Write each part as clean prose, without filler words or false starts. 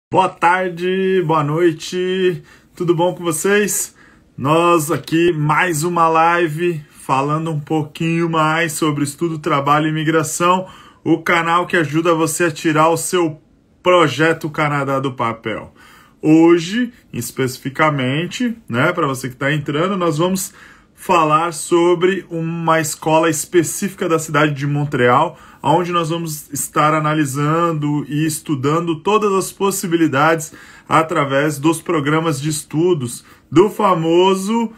Boa tarde, boa noite, tudo bom com vocês? Nós aqui, mais uma live, falando um pouquinho mais sobre estudo, trabalho e imigração, o canal que ajuda você a tirar o seu projeto Canadá do papel. Hoje, especificamente, né, para você que está entrando, nós vamos falar sobre uma escola específica da cidade de Montreal, onde nós vamos estar analisando e estudando todas as possibilidades através dos programas de estudos do famoso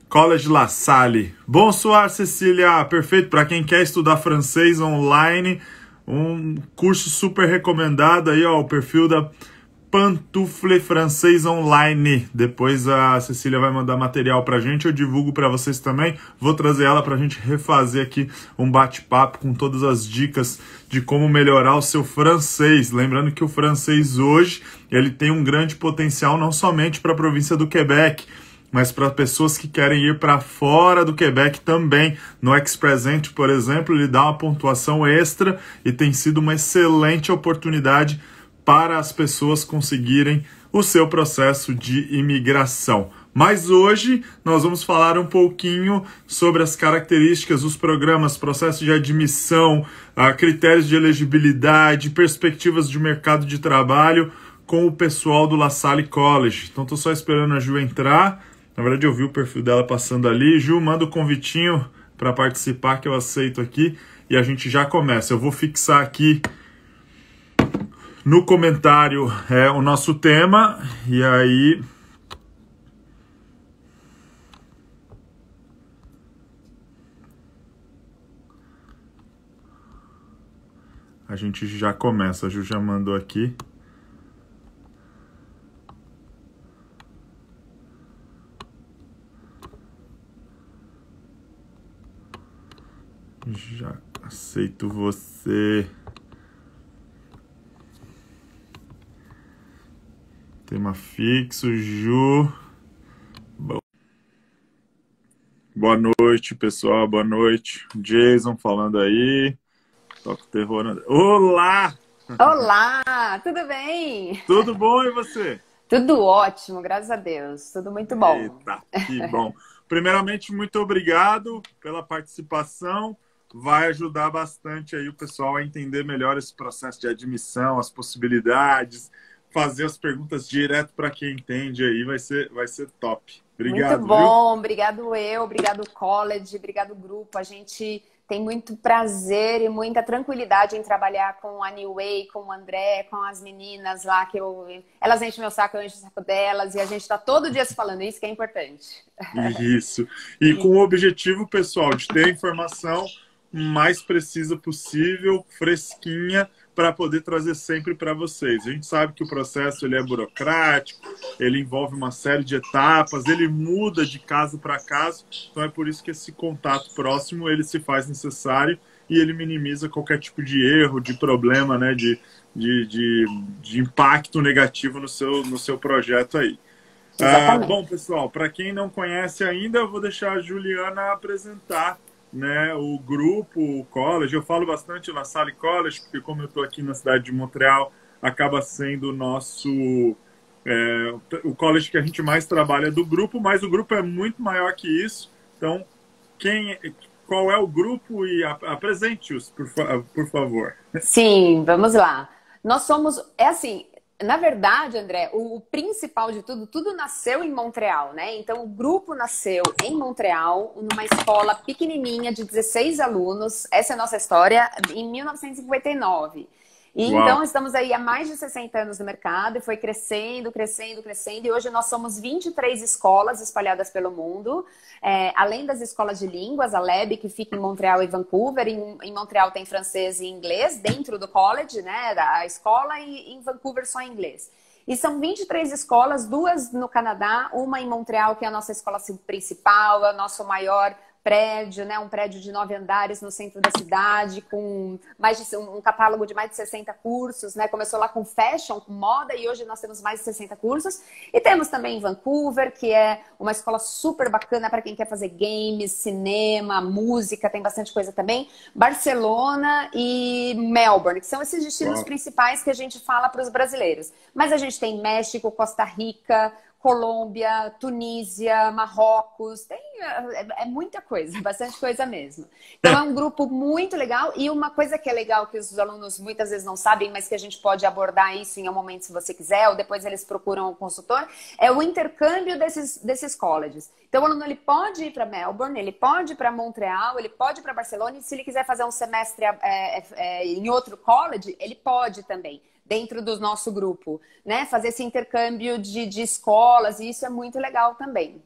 Collège La Salle. Bonsoir, Cecília! Perfeito para quem quer estudar francês online, um curso super recomendado aí, ó, o perfil da Pantoufle Francês Online. Depois a Cecília vai mandar material pra gente, eu divulgo pra vocês também. Vou trazer ela pra gente refazer aqui um bate-papo com todas as dicas de como melhorar o seu francês. Lembrando que o francês hoje, ele tem um grande potencial não somente para a província do Quebec, mas para pessoas que querem ir para fora do Quebec também. No Ex-Present, por exemplo, ele dá uma pontuação extra e tem sido uma excelente oportunidade para as pessoas conseguirem o seu processo de imigração. Mas hoje nós vamos falar um pouquinho sobre as características, os programas, processos de admissão, critérios de elegibilidade, perspectivas de mercado de trabalho com o pessoal do La Salle College. Então estou só esperando a Ju entrar. Na verdade eu vi o perfil dela passando ali. Ju, manda o convitinho para participar que eu aceito aqui e a gente já começa. Eu vou fixar aqui no comentário o nosso tema, e aí a gente já começa. A Ju já mandou aqui. Já aceito você. Tema fixo, Ju. Boa noite, pessoal. Boa noite. Jason falando aí. Toca o terror. Olá! Olá, tudo bem? Tudo bom e você? Tudo ótimo, graças a Deus. Tudo muito bom. Eita, que bom. Primeiramente, muito obrigado pela participação. Vai ajudar bastante aí o pessoal a entender melhor esse processo de admissão, as possibilidades, fazer as perguntas direto para quem entende aí, vai ser top. Obrigado. Muito bom, viu? obrigado obrigado college, obrigado grupo. A gente tem muito prazer e muita tranquilidade em trabalhar com a New Way, com o André, com as meninas lá, elas enchem meu saco, eu encho o saco delas, e a gente está todo dia se falando, isso que é importante. Isso. E com o objetivo, pessoal, de ter a informação mais precisa possível, fresquinha, para poder trazer sempre para vocês. A gente sabe que o processo ele é burocrático, ele envolve uma série de etapas, ele muda de caso para caso, então é por isso que esse contato próximo ele se faz necessário e ele minimiza qualquer tipo de erro, de problema, né, de impacto negativo no seu projeto aí. Bom, pessoal, para quem não conhece ainda, eu vou deixar a Juliana apresentar, né, o grupo, o college. Eu falo bastante La Salle College, porque como eu estou aqui na cidade de Montreal, acaba sendo o college que a gente mais trabalha do grupo, mas o grupo é muito maior que isso. Então, qual é o grupo e apresente-os, por favor. Sim, vamos lá. Nós somos, na verdade, André, o principal de tudo nasceu em Montreal, né? Então, o grupo nasceu em Montreal, numa escola pequenininha de 16 alunos. Essa é a nossa história, em 1959. E então, estamos aí há mais de 60 anos no mercado e foi crescendo. E hoje nós somos 23 escolas espalhadas pelo mundo. Além das escolas de línguas, a LEB, que fica em Montreal e Vancouver. Em Montreal tem francês e inglês dentro do college, né, da escola, e em Vancouver só inglês. E são 23 escolas, 2 no Canadá, uma em Montreal, que é a nossa escola principal, é o nosso maior prédio, né? Um prédio de 9 andares no centro da cidade, com um catálogo de mais de 60 cursos, né? Começou lá com fashion, com moda, e hoje nós temos mais de 60 cursos. E temos também em Vancouver, que é uma escola super bacana para quem quer fazer games, cinema, música, tem bastante coisa também. Barcelona e Melbourne, que são esses destinos principais que a gente fala para os brasileiros. Mas a gente tem México, Costa Rica, Colômbia, Tunísia, Marrocos, é muita coisa, bastante coisa mesmo. Então é um grupo muito legal, e uma coisa que é legal que os alunos muitas vezes não sabem, mas que a gente pode abordar isso em um momento se você quiser, ou depois eles procuram um consultor, é o intercâmbio desses colleges. Então o aluno ele pode ir para Melbourne, ele pode ir para Montreal, ele pode ir para Barcelona, e se ele quiser fazer um semestre em outro college, ele pode também, dentro do nosso grupo, né? Fazer esse intercâmbio de escolas, e isso é muito legal também.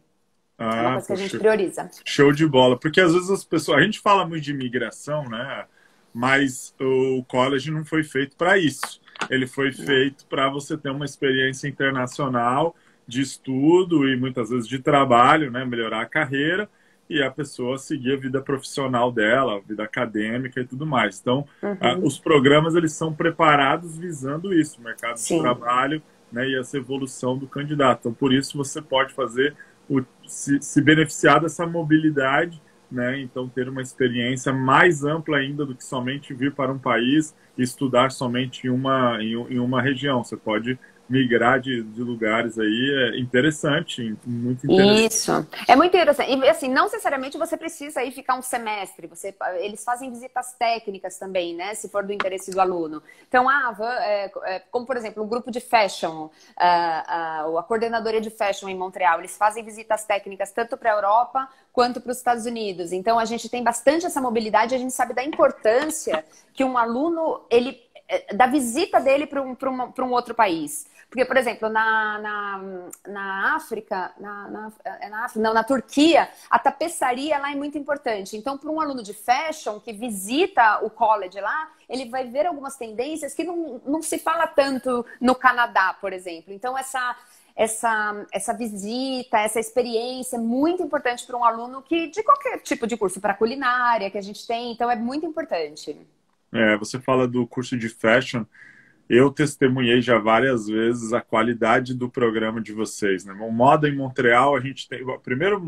É uma coisa que a gente prioriza. Show de bola, porque às vezes as pessoas... A gente fala muito de imigração, né? Mas o college não foi feito para isso. Ele foi feito para você ter uma experiência internacional de estudo e muitas vezes de trabalho, né? Melhorar a carreira, e a pessoa seguir a vida profissional dela, a vida acadêmica e tudo mais. Então, os programas eles são preparados visando isso, o mercado de trabalho, né, e essa evolução do candidato. Então, por isso você pode fazer se beneficiar dessa mobilidade, né, então ter uma experiência mais ampla ainda do que somente vir para um país e estudar somente em uma região. Você pode migrar de lugares aí, é interessante, muito interessante. Isso, é muito interessante. E assim, não necessariamente você precisa ir ficar um semestre, eles fazem visitas técnicas também, né, se for do interesse do aluno. Então, como por exemplo, o grupo de fashion, a coordenadoria de fashion em Montreal, eles fazem visitas técnicas tanto para a Europa quanto para os Estados Unidos. Então, a gente tem bastante essa mobilidade, a gente sabe da importância que um aluno, da visita dele para um outro país. Porque, por exemplo, na África, na Turquia, a tapeçaria lá é muito importante. Então, para um aluno de fashion que visita o college lá, ele vai ver algumas tendências que não se fala tanto no Canadá, por exemplo. Então, essa visita, essa experiência é muito importante para um aluno de qualquer tipo de curso, para culinária que a gente tem. Então, é muito importante. Você fala do curso de fashion. Eu testemunhei já várias vezes a qualidade do programa de vocês, né? Moda em Montreal, a gente tem... Primeiro,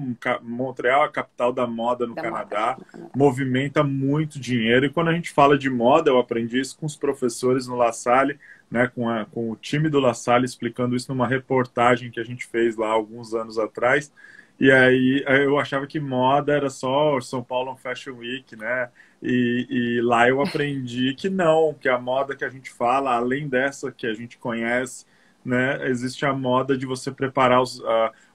Montreal é a capital da moda no Canadá, movimenta muito dinheiro. E quando a gente fala de moda, eu aprendi isso com os professores no La Salle, né? Com o time do La Salle, explicando isso numa reportagem que a gente fez lá alguns anos atrás. E aí eu achava que moda era só São Paulo Fashion Week, né? E lá eu aprendi que não, que a moda que a gente fala, além dessa que a gente conhece, né, existe a moda de você preparar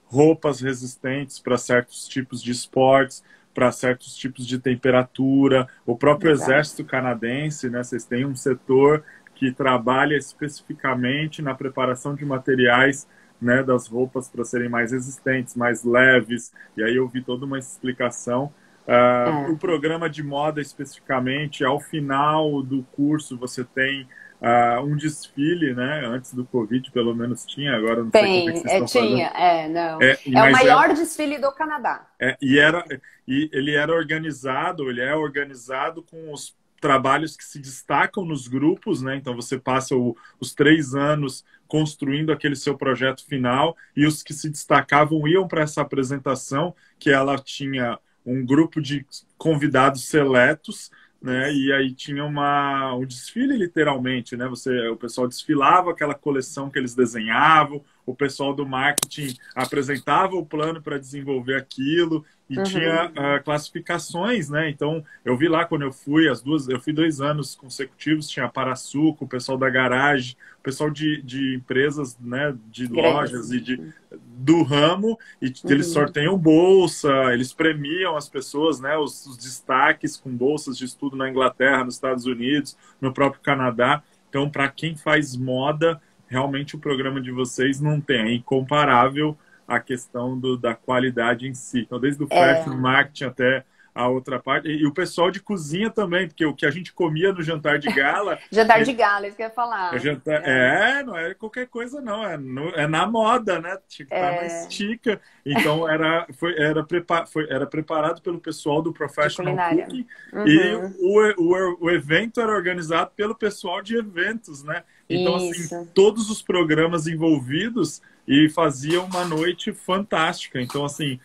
roupas resistentes para certos tipos de esportes, para certos tipos de temperatura. O próprio Exército canadense, né, vocês têm um setor que trabalha especificamente na preparação de materiais, né, das roupas para serem mais resistentes, mais leves. E aí eu vi toda uma explicação. O programa de moda especificamente, ao final do curso você tem um desfile, né? Antes do Covid, pelo menos tinha, agora não sei como é que vocês estão tinha, fazendo. Não. É o maior desfile do Canadá. E ele é organizado com os trabalhos que se destacam nos grupos, né? Então você passa os 3 anos construindo aquele seu projeto final, e os que se destacavam iam para essa apresentação, que ela tinha um grupo de convidados seletos, né? E aí tinha um desfile, literalmente, né? O pessoal desfilava aquela coleção que eles desenhavam, o pessoal do marketing apresentava o plano para desenvolver aquilo, e tinha classificações, né? Então, eu vi lá quando eu fui, eu fui 2 anos consecutivos, tinha a Parasuco, o pessoal da garagem, o pessoal de empresas, né? De lojas e do ramo, e eles sorteiam bolsa, eles premiam as pessoas, né? Os destaques com bolsas de estudo na Inglaterra, nos Estados Unidos, no próprio Canadá. Então, para quem faz moda, realmente o programa de vocês não tem, é incomparável a questão da qualidade em si. Então, desde o fashion marketing até a outra parte. E o pessoal de cozinha também, porque o que a gente comia no jantar de gala... Jantar de gala, isso que eu ia falar. Não é qualquer coisa, não. É na moda, né? Tinha que estar na estica. Então, era preparado pelo pessoal do Professional Cooking. E o evento era organizado pelo pessoal de eventos, né? Então, assim, todos os programas envolvidos e faziam uma noite fantástica. Então, assim...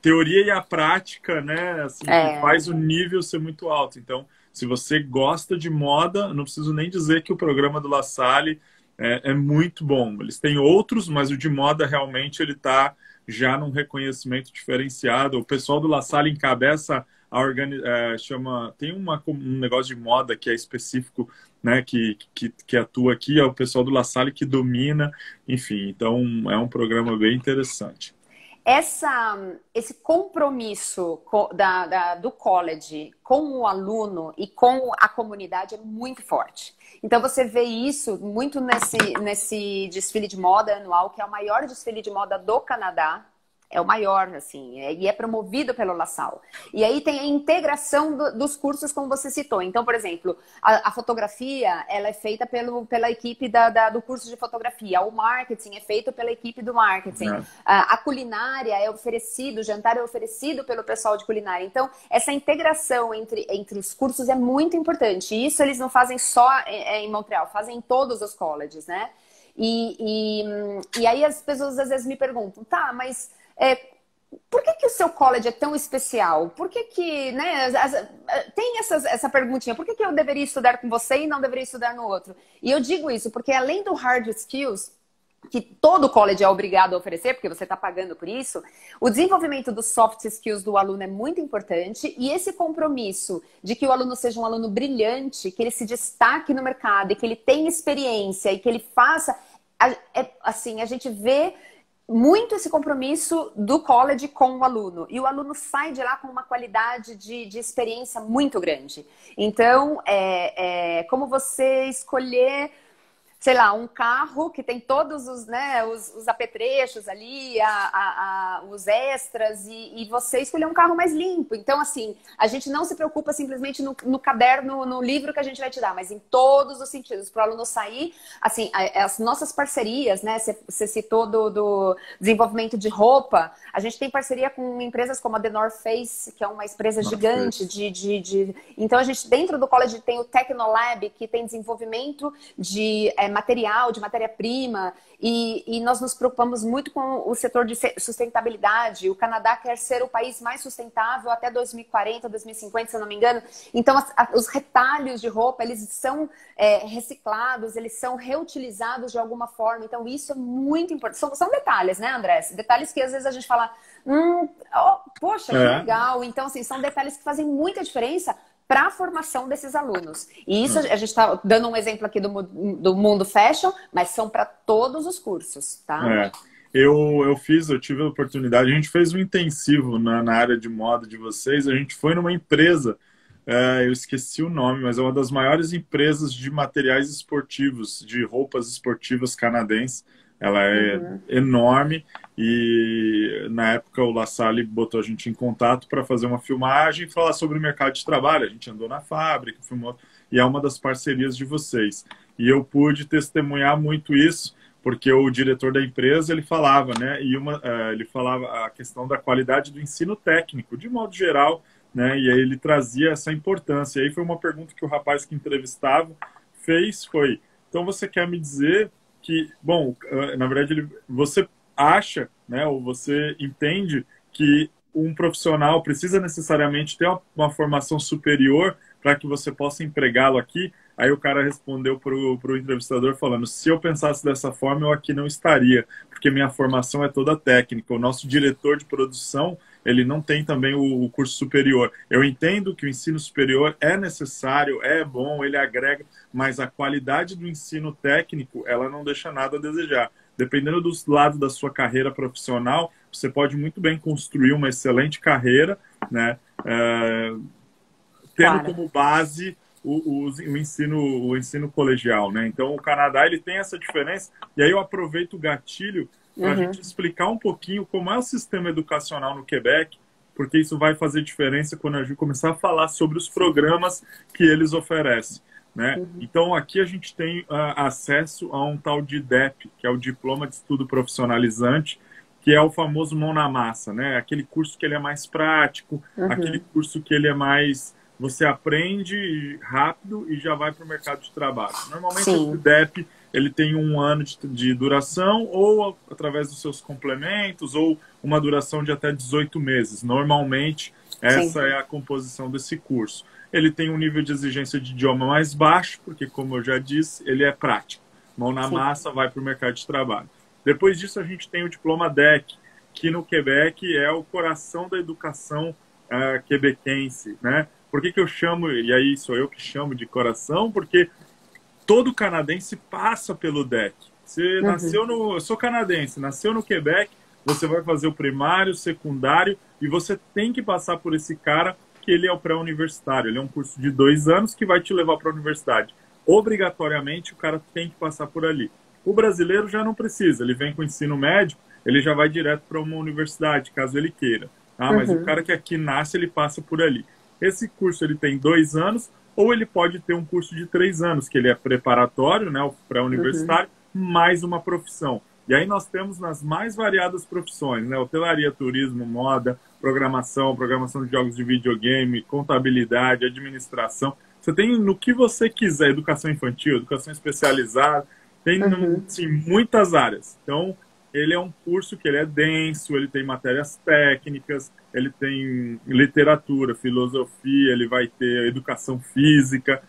teoria e a prática, né? Assim, que faz o nível ser muito alto. Então, se você gosta de moda, não preciso nem dizer que o programa do La Salle é muito bom. Eles têm outros, mas o de moda realmente ele está já num reconhecimento diferenciado. O pessoal do La Salle encabeça tem um negócio de moda que é específico, né? Que atua aqui, é o pessoal do La Salle que domina. Enfim, então é um programa bem interessante. Esse compromisso do college com o aluno e com a comunidade é muito forte. Então você vê isso muito nesse desfile de moda anual, que é o maior desfile de moda do Canadá. É o maior, assim, e é promovido pelo La Salle. E aí tem a integração dos cursos, como você citou. Então, por exemplo, a fotografia, ela é feita pela equipe do curso de fotografia. O marketing é feito pela equipe do marketing. A culinária o jantar é oferecido pelo pessoal de culinária. Então, essa integração entre os cursos é muito importante. E isso eles não fazem só em Montreal, fazem em todos os colleges, né? E aí as pessoas às vezes me perguntam, tá, mas... por que o seu college é tão especial? Por que né, tem essa perguntinha, por que eu deveria estudar com você e não deveria estudar no outro? E eu digo isso porque além do hard skills, que todo college é obrigado a oferecer, porque você está pagando por isso, o desenvolvimento dos soft skills do aluno é muito importante e esse compromisso de que o aluno seja um aluno brilhante, que ele se destaque no mercado e que ele tenha experiência e que ele faça... assim, a gente vê... muito esse compromisso do college com o aluno. E o aluno sai de lá com uma qualidade de experiência muito grande. Então, como você escolher, sei lá, um carro que tem todos os apetrechos ali, os extras, e você escolher um carro mais limpo. Então, assim, a gente não se preocupa simplesmente no caderno, no livro que a gente vai te dar, mas em todos os sentidos, para o aluno sair, assim, as nossas parcerias, né? Você citou do desenvolvimento de roupa, a gente tem parceria com empresas como a The North Face, que é uma empresa gigante Então, a gente, dentro do college, tem o Tecnolab, que tem desenvolvimento de material, de matéria-prima, e nós nos preocupamos muito com o setor de sustentabilidade. O Canadá quer ser o país mais sustentável até 2040, 2050, se eu não me engano. Então, os retalhos de roupa, eles são reciclados, eles são reutilizados de alguma forma. Então, isso é muito importante. São detalhes, né, André? Detalhes que às vezes a gente fala, poxa, que legal. Então, assim, são detalhes que fazem muita diferença para a formação desses alunos. E isso a gente está dando um exemplo aqui do mundo fashion, mas são para todos os cursos, tá? Eu tive a oportunidade, a gente fez um intensivo na área de moda de vocês, a gente foi numa empresa, eu esqueci o nome, mas é uma das maiores empresas de materiais esportivos, de roupas esportivas canadenses. Ela é enorme e na época o La Salle botou a gente em contato para fazer uma filmagem e falar sobre o mercado de trabalho. A gente andou na fábrica, filmou, e é uma das parcerias de vocês. E eu pude testemunhar muito isso, porque o diretor da empresa, ele falava, né? Ele falava a questão da qualidade do ensino técnico, de modo geral, né? E aí ele trazia essa importância. E aí foi uma pergunta que o rapaz que entrevistava fez, então você quer me dizer que, bom, na verdade, você acha, né, ou você entende que um profissional precisa necessariamente ter uma formação superior para que você possa empregá-lo aqui? Aí o cara respondeu para o entrevistador falando, se eu pensasse dessa forma, eu aqui não estaria, porque minha formação é toda técnica. O nosso diretor de produção, ele não tem também o curso superior. Eu entendo que o ensino superior é necessário, é bom, ele agrega, mas a qualidade do ensino técnico, ela não deixa nada a desejar. Dependendo do lado da sua carreira profissional, você pode muito bem construir uma excelente carreira, né? Tendo como base o ensino colegial, né? Então, o Canadá, ele tem essa diferença, e aí eu aproveito o gatilho para a gente explicar um pouquinho como é o sistema educacional no Quebec, porque isso vai fazer diferença quando a gente começar a falar sobre os programas que eles oferecem, né? Então, aqui a gente tem acesso a um tal de DEP, que é o Diploma de Estudo Profissionalizante, que é o famoso mão na massa, né? Aquele curso que ele é mais prático, aquele curso que ele é mais... Você aprende rápido e já vai para o mercado de trabalho. Normalmente, o DEP ele tem 1 ano de duração, ou através dos seus complementos, ou uma duração de até 18 meses. Normalmente, essa é a composição desse curso. Ele tem um nível de exigência de idioma mais baixo, porque, como eu já disse, ele é prático. Mão na massa, vai para o mercado de trabalho. Depois disso, a gente tem o diploma DEC, que no Quebec é o coração da educação quebequense, né? Por que eu chamo, e aí sou eu que chamo de coração? Porque todo canadense passa pelo DEC. Você nasceu no... Eu sou canadense, nasceu no Quebec, você vai fazer o primário, secundário, e você tem que passar por esse cara, que ele é o pré-universitário. Ele é um curso de 2 anos que vai te levar para a universidade. Obrigatoriamente, o cara tem que passar por ali. O brasileiro já não precisa, ele vem com o ensino médio, ele já vai direto para uma universidade, caso ele queira. Mas o cara que aqui nasce, ele passa por ali. Esse curso ele tem 2 anos, ou ele pode ter um curso de 3 anos, que ele é preparatório, né, o pré-universitário, mais uma profissão. E aí nós temos nas mais variadas profissões, né, hotelaria, turismo, moda, programação de jogos de videogame, contabilidade, administração. Você tem no que você quiser, educação infantil, educação especializada, tem assim, muitas áreas. Então, ele é um curso que ele é denso, ele tem matérias técnicas, ele tem literatura, filosofia, ele vai ter educação física.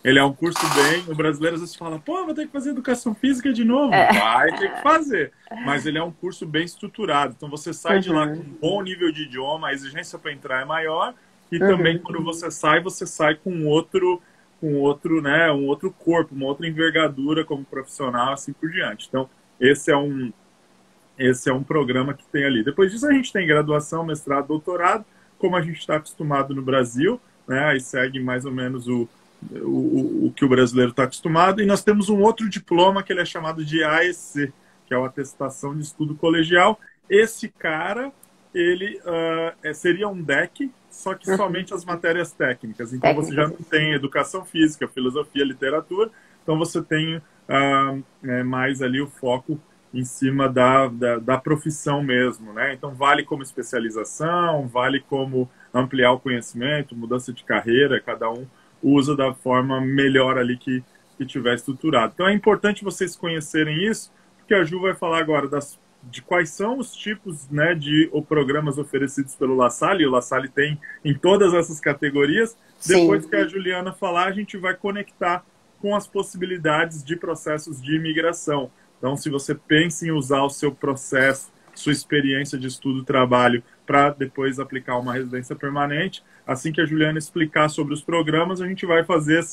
Ele é um curso bem... O brasileiro às vezes fala, pô, vou ter que fazer educação física de novo. Vai ter que fazer. Mas ele é um curso bem estruturado. Então você sai de lá com um bom nível de idioma, a exigência para entrar é maior. E também quando você sai com outro, né, um outro corpo, uma outra envergadura como profissional, assim por diante. Então, esse é um programa que tem ali. Depois disso, a gente tem graduação, mestrado, doutorado, como a gente está acostumado no Brasil, né? Aí segue mais ou menos o que o brasileiro está acostumado. E nós temos um outro diploma que ele é chamado de AEC, que é o Atestação de Estudo Colegial. Esse cara, ele seria um DEC, só que somente as matérias técnicas. Então, você já não tem educação física, filosofia, literatura. Então, você tem mais ali o foco em cima da profissão mesmo, né? Então, vale como especialização, vale como ampliar o conhecimento, mudança de carreira, cada um usa da forma melhor ali que tiver estruturado. Então, é importante vocês conhecerem isso, porque a Ju vai falar agora de quais são os tipos, né, de programas oferecidos pelo La Salle, e o La Salle tem em todas essas categorias. Depois que a Juliana falar, a gente vai conectar com as possibilidades de processos de imigração. Então, se você pensa em usar o seu processo, sua experiência de estudo e trabalho para depois aplicar uma residência permanente, assim que a Juliana explicar sobre os programas, a gente vai fazer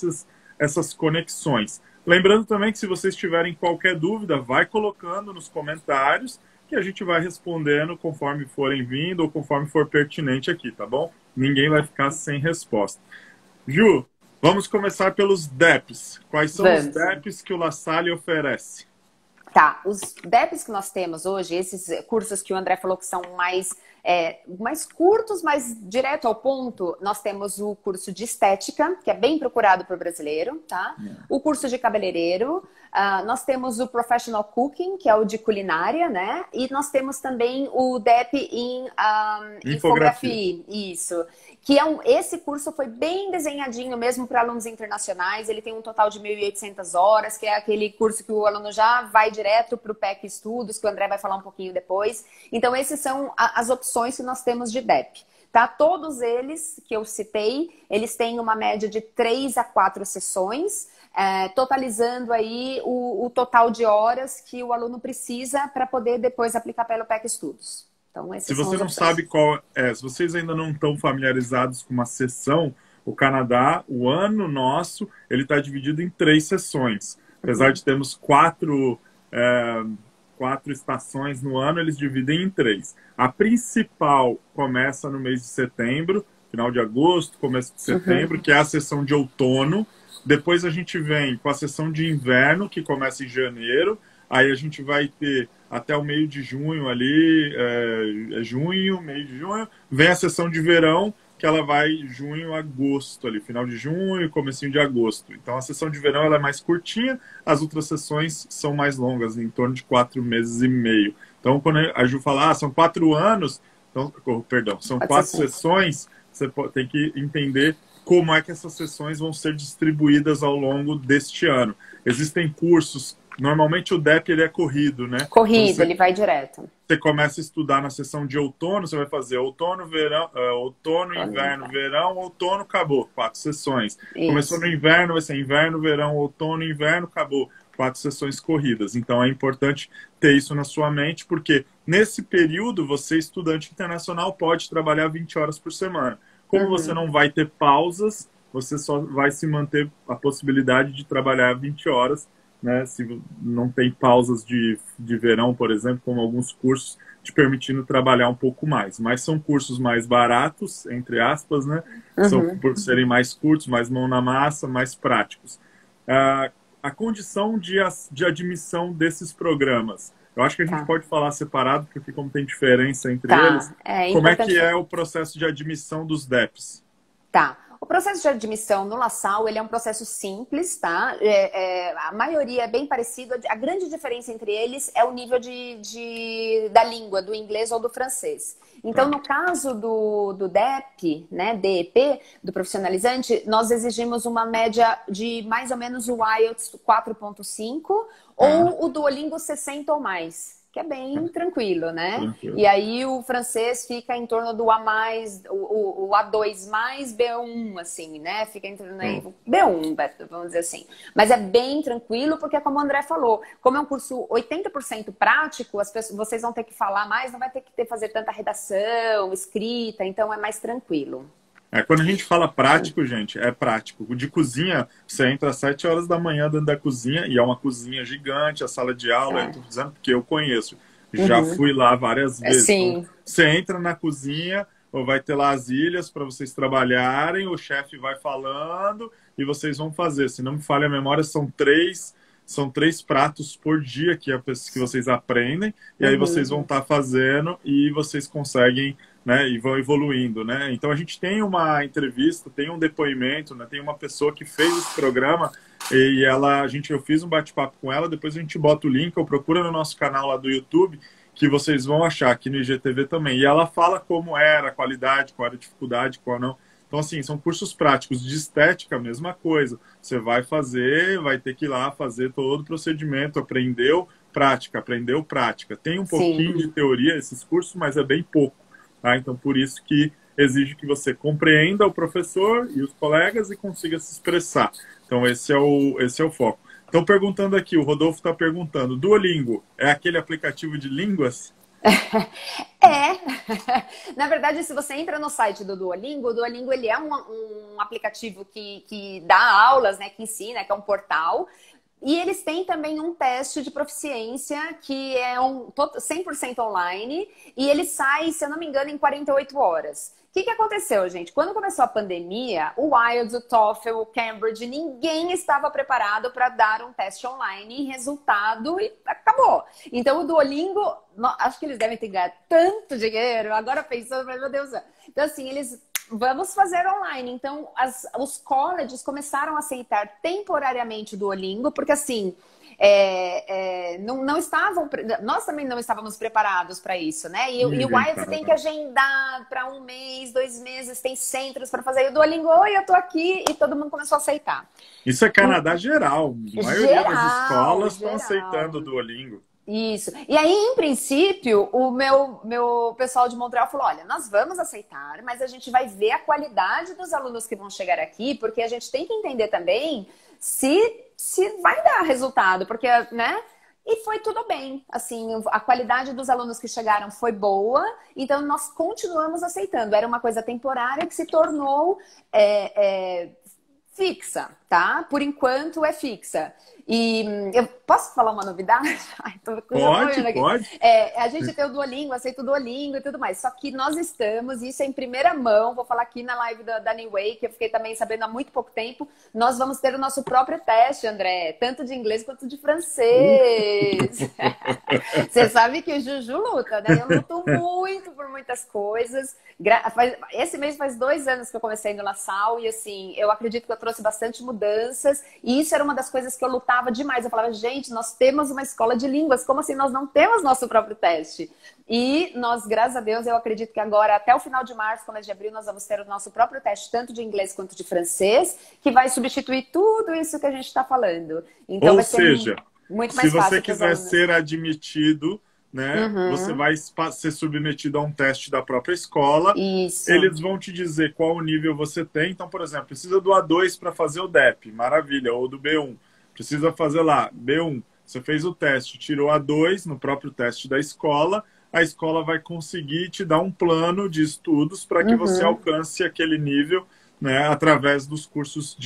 essas conexões. Lembrando também que se vocês tiverem qualquer dúvida, vai colocando nos comentários que a gente vai respondendo conforme forem vindo ou conforme for pertinente aqui, tá bom? Ninguém vai ficar sem resposta. Ju, vamos começar pelos DEPs. Quais são os DEPs que o La Salle oferece? Tá, os DEPs que nós temos hoje, esses cursos que o André falou que são mais curtos, mais direto ao ponto, nós temos o curso de estética, que é bem procurado por brasileiro, tá? O curso de cabeleireiro, nós temos o Professional Cooking, que é o de culinária, né? E nós temos também o DEP em infografia, isso. Que esse curso foi bem desenhadinho mesmo para alunos internacionais, ele tem um total de 1.800 horas, que é aquele curso que o aluno já vai direto para o PEC Estudos, que o André vai falar um pouquinho depois. Então, esses são as opções que nós temos de DEP. Tá? Todos eles que eu citei, eles têm uma média de 3 a 4 sessões, totalizando aí o total de horas que o aluno precisa para poder depois aplicar pelo PEC Estudos. Então, se você não sabe qual se vocês ainda não estão familiarizados com uma sessão, o Canadá, o ano nosso, ele está dividido em 3 sessões. Apesar de termos 4 estações no ano, eles dividem em 3. A principal começa no mês de setembro, final de agosto, começo de setembro, que é a sessão de outono. Depois a gente vem com a sessão de inverno, que começa em janeiro. Aí a gente vai ter até o meio de junho ali, junho, meio de junho, vem a sessão de verão, que ela vai junho, agosto, ali, final de junho, comecinho de agosto. Então a sessão de verão ela é mais curtinha, as outras sessões são mais longas, em torno de 4 meses e meio. Então quando a Ju fala, são 4 anos, então, perdão, são 4 sessões, você tem que entender como é que essas sessões vão ser distribuídas ao longo deste ano. Existem cursos, normalmente o DEP ele é corrido, né? Corrido, então, ele vai direto. Você começa a estudar na sessão de outono, você vai fazer outono, verão, outono, inverno, verão, outono, acabou. 4 sessões. Isso. Começou no inverno, vai ser inverno, verão, outono, inverno, acabou. 4 sessões corridas. Então é importante ter isso na sua mente, porque nesse período você, estudante internacional, pode trabalhar 20 horas por semana. Como você não vai ter pausas, você só vai se manter a possibilidade de trabalhar 20 horas, né? Se não tem pausas de verão, por exemplo, como alguns cursos te permitindo trabalhar um pouco mais. Mas são cursos mais baratos, entre aspas, né? São, por serem mais curtos, mais mão na massa, mais práticos. A condição de admissão desses programas. Eu acho que a gente pode falar separado, porque como tem diferença entre eles, como é que é o processo de admissão dos DEPs? Tá. O processo de admissão no LaSalle, ele é um processo simples, tá? A maioria é bem parecido. A grande diferença entre eles é o nível da língua, do inglês ou do francês. Então, no caso do DEP, né, DEP, do profissionalizante, nós exigimos uma média de mais ou menos o IELTS 4.5 ou o Duolingo 60 ou mais. Que é bem tranquilo, né? Tranquilo. E aí o francês fica em torno do A+, o A2+, B1, assim, né? Fica entre B1, vamos dizer assim. Mas é bem tranquilo, porque como o André falou, como é um curso 80% prático, vocês vão ter que falar mais, não vai ter que fazer tanta redação, escrita, então é mais tranquilo. Quando a gente fala prático, gente, é prático. De cozinha, você entra às 7 horas da manhã dentro da cozinha, e é uma cozinha gigante, a sala de aula, eu tô dizendo porque eu conheço. Já fui lá várias vezes. Então, você entra na cozinha, ou vai ter lá as ilhas para vocês trabalharem, o chefe vai falando e vocês vão fazer. Se não me falha a memória, são três pratos por dia que vocês aprendem, e aí vocês vão estar fazendo e vocês conseguem, né, e vão evoluindo, né? Então a gente tem uma entrevista, tem um depoimento, né, tem uma pessoa que fez esse programa e eu fiz um bate-papo com ela, depois a gente bota o link, ou procura no nosso canal lá do YouTube, que vocês vão achar aqui no IGTV também. E ela fala como era a qualidade, qual era a dificuldade, qual não. Então, assim, são cursos práticos. De estética, a mesma coisa. Você vai ter que ir lá fazer todo o procedimento, aprendeu prática. Tem um pouquinho de teoria esses cursos, mas é bem pouco. Tá? Então, por isso que exige que você compreenda o professor e os colegas e consiga se expressar. Então, esse é o foco. Então, perguntando aqui, o Rodolfo está perguntando, Duolingo é aquele aplicativo de línguas? Na verdade, se você entra no site do Duolingo, o Duolingo ele é um aplicativo que dá aulas, né, que ensina, que é um portal. E eles têm também um teste de proficiência que é 100% online e ele sai, se eu não me engano, em 48 horas. O que aconteceu, gente? Quando começou a pandemia, o IELTS, o TOEFL, o Cambridge, ninguém estava preparado para dar um teste online e resultado e acabou. Então o Duolingo, acho que eles devem ter ganhado tanto dinheiro, agora pensando, meu Deus do céu. Então assim, vamos fazer online. Então, os colleges começaram a aceitar temporariamente o Duolingo, porque assim, não estavam, nós também não estávamos preparados para isso, né? E o IELTS você tem que agendar para 1 mês, 2 meses, tem centros para fazer. E o Duolingo, oi, eu tô aqui, e todo mundo começou a aceitar. Isso é Canadá geral. A maioria das escolas estão aceitando o Duolingo. Isso. E aí, em princípio, o meu pessoal de Montreal falou, olha, nós vamos aceitar, mas a gente vai ver a qualidade dos alunos que vão chegar aqui, porque a gente tem que entender também se vai dar resultado, porque, né? E foi tudo bem. Assim, a qualidade dos alunos que chegaram foi boa, então nós continuamos aceitando. Era uma coisa temporária que se tornou Fixa, tá? Por enquanto é fixa. E eu posso falar uma novidade? Ai, Pode, aqui. pode. A gente tem o Duolingo, aceita o Duolingo e tudo mais. Só que nós estamos, isso é em primeira mão, vou falar aqui na live da New Way, que eu fiquei também sabendo há muito pouco tempo. Nós vamos ter o nosso próprio teste, André, tanto de inglês quanto de francês. Você sabe que o Juju luta, né? Eu luto muito por muitas coisas. Esse mês faz 2 anos que eu comecei no La Salle e assim, eu acredito que eu trouxe bastante mudanças e isso era uma das coisas que eu lutava demais. Eu falava, gente, nós temos uma escola de línguas, como assim nós não temos nosso próprio teste? E nós, graças a Deus, eu acredito que agora, até o final de março, começo de abril, nós vamos ter o nosso próprio teste, tanto de inglês quanto de francês, que vai substituir tudo isso que a gente está falando. Então, Ou vai ser seja, muito se mais fácil. você quiser ser admitido, né, você vai ser submetido a um teste da própria escola. Isso. Eles vão te dizer qual nível você tem. Então, por exemplo, precisa do A2 para fazer o DEP, maravilha, ou do B1. Precisa fazer lá, B1. Você fez o teste, tirou A2 no próprio teste da escola, a escola vai conseguir te dar um plano de estudos para que você alcance aquele nível, né, através dos cursos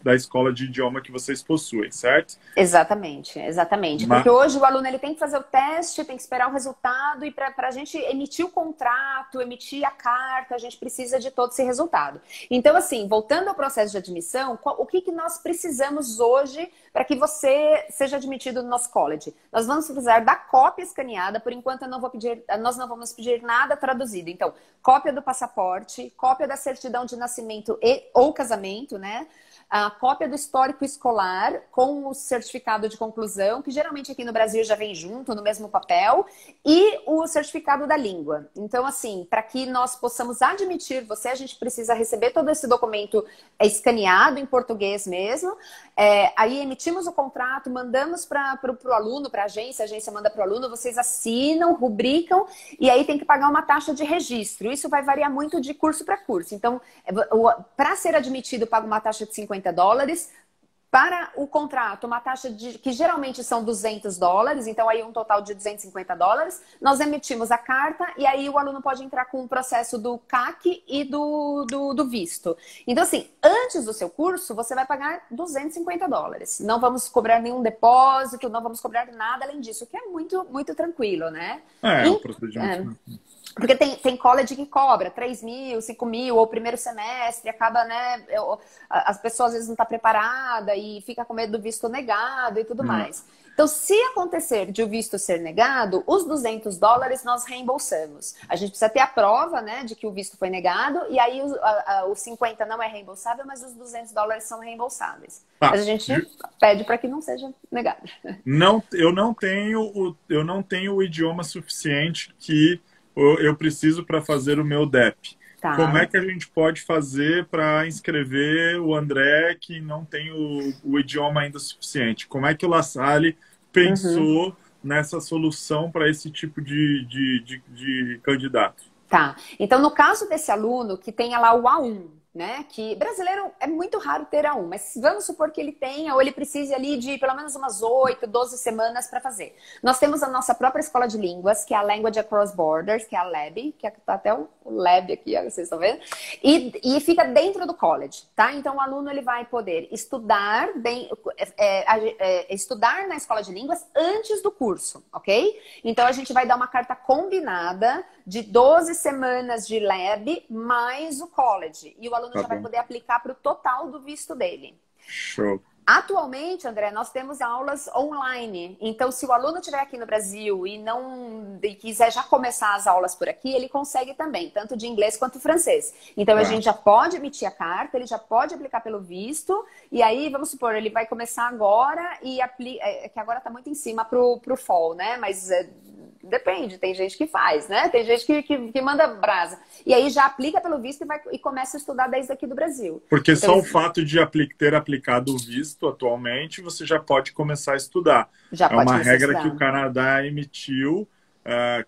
da escola de idioma que vocês possuem, certo? Exatamente, exatamente. Porque hoje o aluno ele tem que fazer o teste, tem que esperar o resultado e para a gente emitir o contrato, emitir a carta, a gente precisa de todo esse resultado. Então, assim, voltando ao processo de admissão, o que nós precisamos hoje para que você seja admitido no nosso college? Nós vamos precisar da cópia escaneada, por enquanto nós não vamos pedir nada traduzido. Então, cópia do passaporte, cópia da certidão de nascimento ou casamento, né? A cópia do histórico escolar com o certificado de conclusão, que geralmente aqui no Brasil já vem junto, no mesmo papel, e o certificado da língua. Então, assim, para que nós possamos admitir você, a gente precisa receber todo esse documento escaneado em português mesmo. Aí emitimos o contrato, mandamos para o aluno, para a agência manda para o aluno, vocês assinam, rubricam, e aí tem que pagar uma taxa de registro. Isso vai variar muito de curso para curso. Então, para ser admitido, paga uma taxa de $50. Para o contrato, uma taxa que geralmente são $200, então aí um total de $250. Nós emitimos a carta e aí o aluno pode entrar com o processo do CAC e do visto. Então, assim, antes do seu curso, você vai pagar $250. Não vamos cobrar nenhum depósito, não vamos cobrar nada além disso, que é muito, muito tranquilo, né? O procedimento. Porque tem college que cobra 3 mil, 5 mil, ou primeiro semestre, acaba, né? As pessoas às vezes não estão preparadas e fica com medo do visto negado e tudo mais. Então, se acontecer de o visto ser negado, os $200 nós reembolsamos. A gente precisa ter a prova, né, de que o visto foi negado, e aí os 50 não é reembolsável, mas os $200 são reembolsáveis. Mas a gente pede para que não seja negado. Eu não tenho o idioma suficiente que eu preciso para fazer o meu DEP. Tá. Como é que a gente pode fazer para inscrever o André que não tem o idioma ainda suficiente? Como é que o La Salle pensou nessa solução para esse tipo de candidato? Tá. Então, no caso desse aluno que tenha lá o A1, né? Que brasileiro é muito raro ter A1, mas vamos supor que ele tenha ou ele precise ali de pelo menos umas 8, 12 semanas para fazer. Nós temos a nossa própria escola de línguas, que é a Language Across Borders, que é a LAB, que tá até o LAB aqui, ó, vocês estão vendo? E fica dentro do college, tá? Então o aluno ele vai poder estudar, estudar na escola de línguas antes do curso, ok? Então a gente vai dar uma carta combinada de 12 semanas de lab mais o college. E o aluno já vai poder aplicar para o total do visto dele. Show. Atualmente, André, nós temos aulas online. Então, se o aluno estiver aqui no Brasil e quiser já começar as aulas por aqui, ele consegue também, tanto de inglês quanto francês. Então, a gente já pode emitir a carta, ele já pode aplicar pelo visto. E aí, vamos supor, ele vai começar agora e que agora está muito em cima pro fall, né? Mas depende, tem gente que faz, né? Tem gente que manda brasa. E aí já aplica pelo visto e começa a estudar desde aqui do Brasil. Porque então, só o fato de ter aplicado o visto atualmente, você já pode começar a estudar. É uma regra que o Canadá emitiu,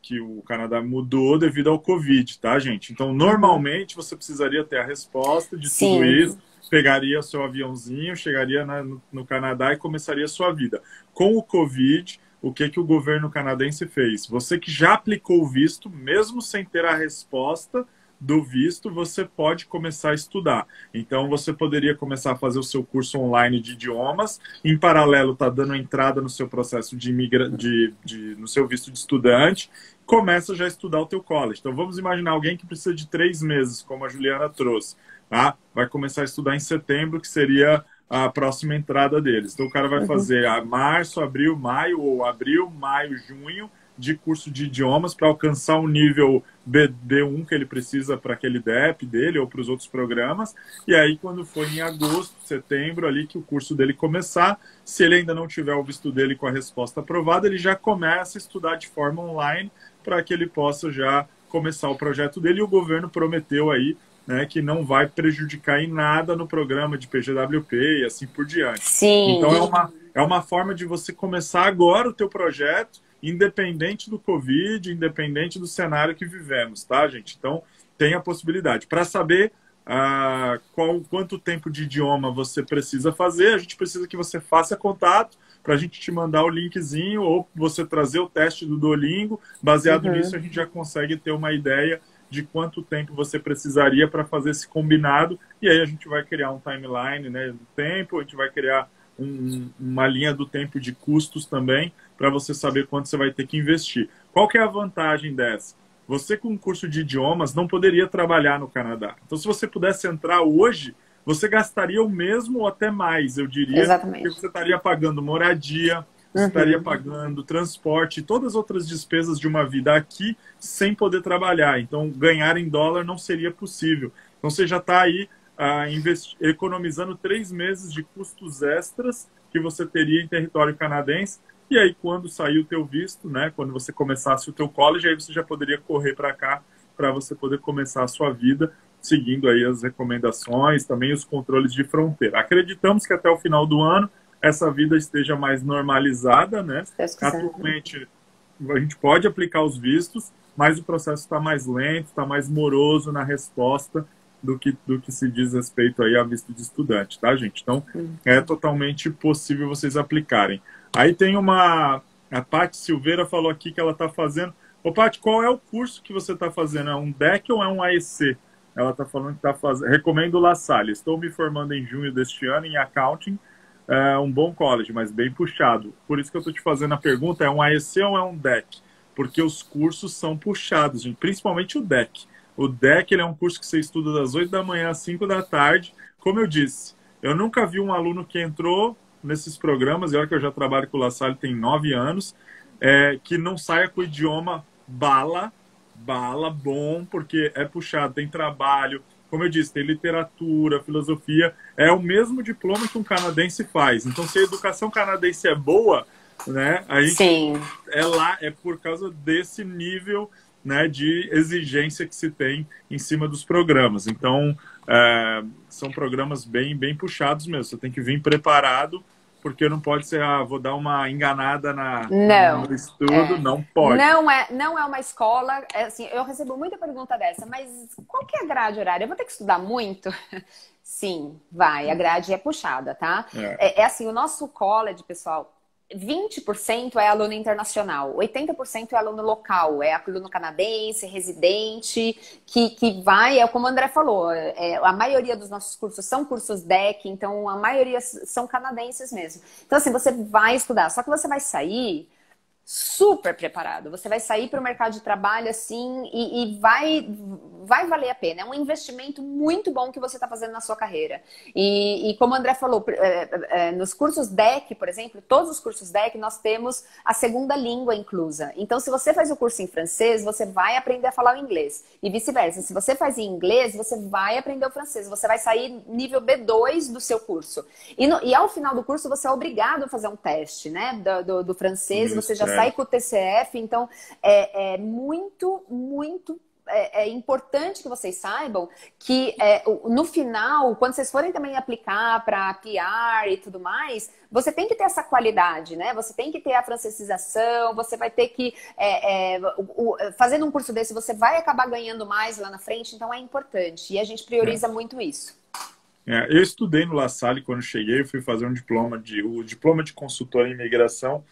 que o Canadá mudou devido ao Covid, tá, gente? Então, normalmente, você precisaria ter a resposta de tudo isso, pegaria seu aviãozinho, chegaria no Canadá e começaria a sua vida. Com o Covid, o que o governo canadense fez? Você que já aplicou o visto, mesmo sem ter a resposta do visto, você pode começar a estudar. Então, você poderia começar a fazer o seu curso online de idiomas, em paralelo, tá dando entrada no seu processo no seu visto de estudante, começa já a estudar o teu college. Então, vamos imaginar alguém que precisa de 3 meses, como a Juliana trouxe, tá? Vai começar a estudar em setembro, que seria a próxima entrada deles. Então, o cara vai fazer março, abril, maio, ou abril, maio, junho, de curso de idiomas para alcançar o nível B1 que ele precisa para aquele DEP dele ou para os outros programas. E aí, quando for em agosto, setembro, ali que o curso dele começar, se ele ainda não tiver o visto dele com a resposta aprovada, ele já começa a estudar de forma online para que ele possa já começar o projeto dele. E o governo prometeu aí, né, que não vai prejudicar em nada no programa de PGWP e assim por diante. Sim. Então, é uma forma de você começar agora o teu projeto, independente do Covid, independente do cenário que vivemos, tá, gente? Então, tem a possibilidade. Para saber quanto tempo de idioma você precisa fazer, a gente precisa que você faça contato para a gente te mandar o linkzinho ou você trazer o teste do Duolingo. Baseado nisso, a gente já consegue ter uma ideia de quanto tempo você precisaria para fazer esse combinado. E aí a gente vai criar um timeline, né, do tempo, a gente vai criar uma linha do tempo de custos também, para você saber quanto você vai ter que investir. Qual que é a vantagem dessa? Você, com um curso de idiomas, não poderia trabalhar no Canadá. Então, se você pudesse entrar hoje, você gastaria o mesmo ou até mais, eu diria. Exatamente. Porque você estaria pagando moradia, você estaria pagando transporte, todas as outras despesas de uma vida aqui, sem poder trabalhar. Então, ganhar em dólar não seria possível. Então, você já está aí economizando 3 meses de custos extras que você teria em território canadense. E aí, quando sair o teu visto, né, quando você começasse o teu college, aí você já poderia correr para cá para você poder começar a sua vida, seguindo aí as recomendações, também os controles de fronteira. Acreditamos que até o final do ano essa vida esteja mais normalizada, né? Atualmente, a gente pode aplicar os vistos, mas o processo está mais lento, está mais moroso na resposta do que se diz respeito aí a visto de estudante, tá, gente? Então, é totalmente possível vocês aplicarem. Aí tem a Paty Silveira falou aqui que ela está fazendo. Ô, Paty, qual é o curso que você está fazendo? É um DEC ou é um AEC? Ela está falando que está fazendo. Recomendo La Salle. Estou me formando em junho deste ano em Accounting. É um bom college, mas bem puxado. Por isso que eu estou te fazendo a pergunta, é um AEC ou é um DEC? Porque os cursos são puxados, gente, principalmente o DEC. O DEC ele é um curso que você estuda das 8 da manhã às 5 da tarde. Como eu disse, eu nunca vi um aluno que entrou nesses programas, e olha que eu já trabalho com o La Salle tem 9 anos, que não saia com o idioma bala bom, porque é puxado, tem trabalho, como eu disse, tem literatura, filosofia, é o mesmo diploma que um canadense faz. Então, se a educação canadense é boa, né, a gente é por causa desse nível, né, de exigência que se tem em cima dos programas. Então, são programas bem puxados mesmo. Você tem que vir preparado, porque não pode ser, vou dar uma enganada no estudo, não pode. Não é uma escola, assim, eu recebo muita pergunta dessa, mas qual que é a grade horária? Eu vou ter que estudar muito? Sim, vai, a grade é puxada, tá? É assim, o nosso college, pessoal, 20% é aluno internacional, 80% é aluno local, é aluno canadense, residente, que vai, como o André falou, a maioria dos nossos cursos são cursos DEC, então a maioria são canadenses mesmo. Então assim, você vai estudar, só que você vai sair super preparado, você vai sair para o mercado de trabalho assim e vai valer a pena, é um investimento muito bom que você está fazendo na sua carreira. E como o André falou, nos cursos DEC, por exemplo, todos os cursos DEC nós temos a segunda língua inclusa. Então se você faz o curso em francês, você vai aprender a falar o inglês e vice-versa. Se você faz em inglês, você vai aprender o francês, você vai sair nível B2 do seu curso. E ao final do curso você é obrigado a fazer um teste, né, do francês, você já sai com o TCF, então é muito importante que vocês saibam que no final, quando vocês forem também aplicar para PR e tudo mais, você tem que ter essa qualidade, né? Você tem que ter a francesização, você vai ter que, fazendo um curso desse, você vai acabar ganhando mais lá na frente, então é importante. E a gente prioriza muito isso. Eu estudei no La Salle quando cheguei, eu fui fazer o diploma de consultor em imigração.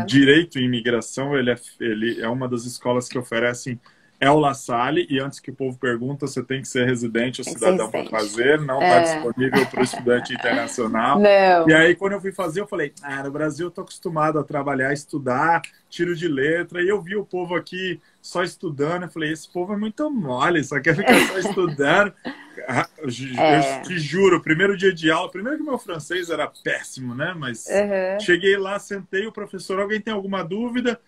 Direito em imigração, ele é uma das escolas que oferecem é o La Salle, e antes que o povo pergunta, você tem que ser residente ou Tem que ser cidadão para residente. fazer, não está disponível para o estudante internacional. Não. E aí, quando eu fui fazer, eu falei, no Brasil eu estou acostumado a trabalhar, estudar, tiro de letra, e eu vi o povo aqui só estudando, eu falei, esse povo é muito mole, só quer ficar só estudando. Eu te juro, o primeiro dia de aula, primeiro que meu francês era péssimo, né? Mas cheguei lá, sentei, o professor, alguém tem alguma dúvida?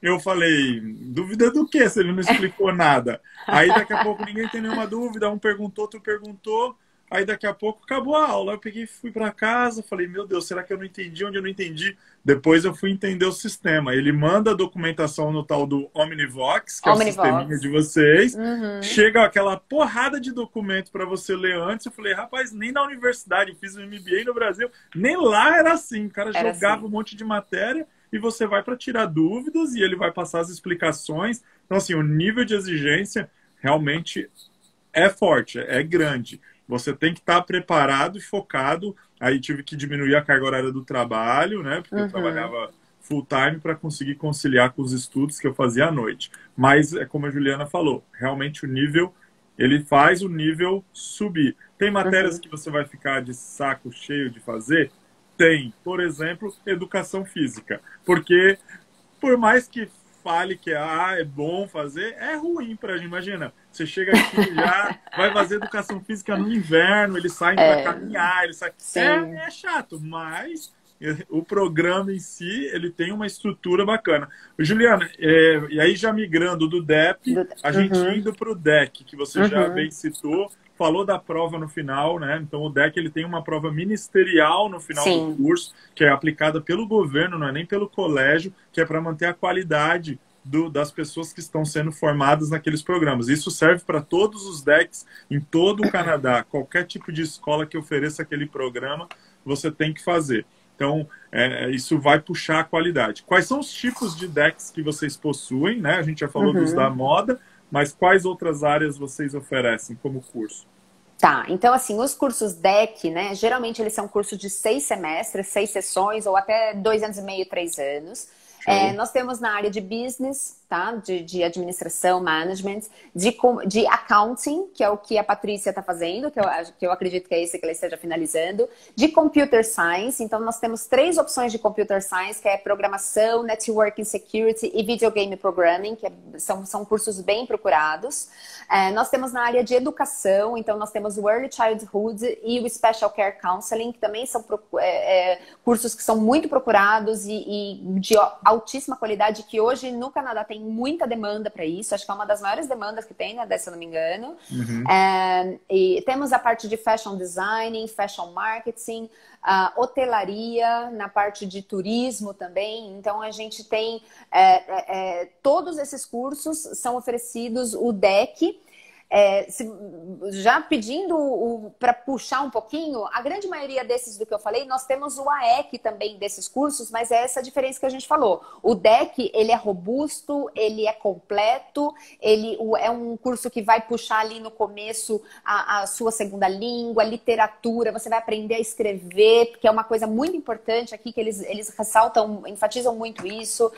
Eu falei, dúvida do quê? Se ele não explicou nada. Aí daqui a pouco ninguém tem nenhuma dúvida, um perguntou, outro perguntou. Aí daqui a pouco acabou a aula. Eu peguei, fui para casa, falei, meu Deus, será que eu não entendi onde eu não entendi? Depois eu fui entender o sistema. Ele manda a documentação no tal do Omnivox, que é o sisteminha de vocês. Chega aquela porrada de documento para você ler antes. Eu falei, rapaz, nem na universidade, eu fiz um MBA no Brasil, nem lá era assim. O cara jogava um monte de matéria e você vai para tirar dúvidas e ele vai passar as explicações. Então, assim, o nível de exigência realmente é forte, é grande. Você tem que estar preparado e focado. Aí tive que diminuir a carga horária do trabalho, né? Porque eu trabalhava full time para conseguir conciliar com os estudos que eu fazia à noite. Mas, é como a Juliana falou, realmente o nível, ele faz o nível subir. Tem matérias que você vai ficar de saco cheio de fazer? Tem. Por exemplo, educação física. Porque, por mais que fale que é bom fazer, é ruim para gente. Imagina, você chega aqui já vai fazer educação física no inverno, eles saem para caminhar, eles saem... É chato, mas o programa em si, ele tem uma estrutura bacana. Juliana, e aí já migrando do DEP, a gente indo para o DEC, que você já bem citou, falou da prova no final, né? Então o DEC ele tem uma prova ministerial no final do curso, que é aplicada pelo governo, não é nem pelo colégio, que é para manter a qualidade das pessoas que estão sendo formadas naqueles programas. Isso serve para todos os DECs em todo o Canadá. Qualquer tipo de escola que ofereça aquele programa, você tem que fazer. Então, isso vai puxar a qualidade. Quais são os tipos de DECs que vocês possuem, né? A gente já falou dos da moda, mas quais outras áreas vocês oferecem como curso? Tá, então assim, os cursos DEC, né, geralmente eles são cursos de 6 semestres, 6 sessões, ou até 2 anos e meio, 3 anos. Nós temos na área de business, tá? De administração, management, de accounting, que é o que a Patrícia está fazendo, que eu acredito que é esse que ela esteja finalizando, de computer science. Então, nós temos 3 opções de computer science, que é programação, networking security e videogame programming, que são cursos bem procurados. Nós temos na área de educação, então nós temos o Early Childhood e o Special Care Counseling, que também são cursos que são muito procurados e de altíssima qualidade, que hoje no Canadá tem muita demanda para isso. Acho que é uma das maiores demandas que tem, né, se eu não me engano. E temos a parte de fashion design, fashion marketing, hotelaria, na parte de turismo também. Então, a gente tem todos esses cursos são oferecidos, o DEC. Já pedindo para puxar um pouquinho, a grande maioria desses do que eu falei, nós temos o AEC também desses cursos, mas é essa a diferença que a gente falou. O DEC, ele é robusto, ele é completo, ele é um curso que vai puxar ali no começo a sua segunda língua, literatura, você vai aprender a escrever, que é uma coisa muito importante aqui, que eles ressaltam, enfatizam muito isso,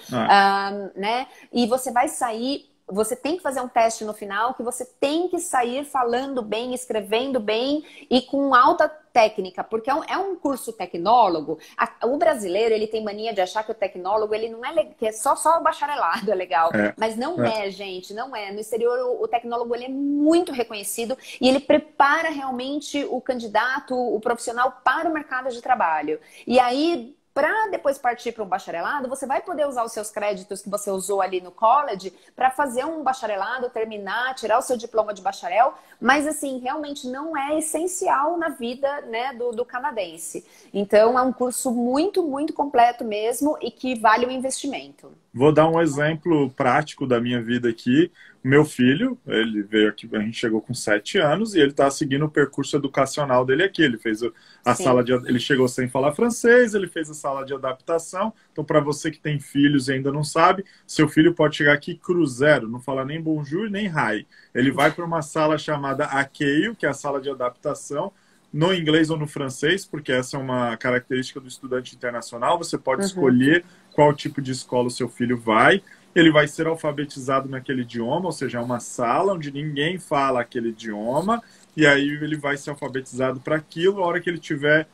né? E você vai sair... Você tem que fazer um teste no final, que você tem que sair falando bem, escrevendo bem e com alta técnica, porque é um curso tecnólogo. O brasileiro, ele tem mania de achar que o tecnólogo, ele não é que é só o bacharelado é legal, mas não é, gente, não é. No exterior, o tecnólogo, ele é muito reconhecido e ele prepara realmente o candidato, o profissional para o mercado de trabalho. E aí... para depois partir para um bacharelado, você vai poder usar os seus créditos que você usou ali no college para fazer um bacharelado, terminar, tirar o seu diploma de bacharel, mas assim, realmente não é essencial na vida, né, do canadense. Então é um curso muito, muito completo mesmo e que vale o investimento. Vou dar um exemplo prático da minha vida aqui. Meu filho, ele veio aqui, a gente chegou com 7 anos e ele está seguindo o percurso educacional dele aqui. Ele fez a sala de... Ele chegou sem falar francês, ele fez a sala de adaptação. Então, para você que tem filhos e ainda não sabe, seu filho pode chegar aqui cruzeiro, não fala nem bonjour, nem hi. Ele vai para uma sala chamada ACEIO, que é a sala de adaptação, no inglês ou no francês, porque essa é uma característica do estudante internacional. Você pode escolher qual tipo de escola o seu filho vai. ele vai ser alfabetizado naquele idioma, ou seja, é uma sala onde ninguém fala aquele idioma, e aí ele vai ser alfabetizado para aquilo. A hora que ele tiver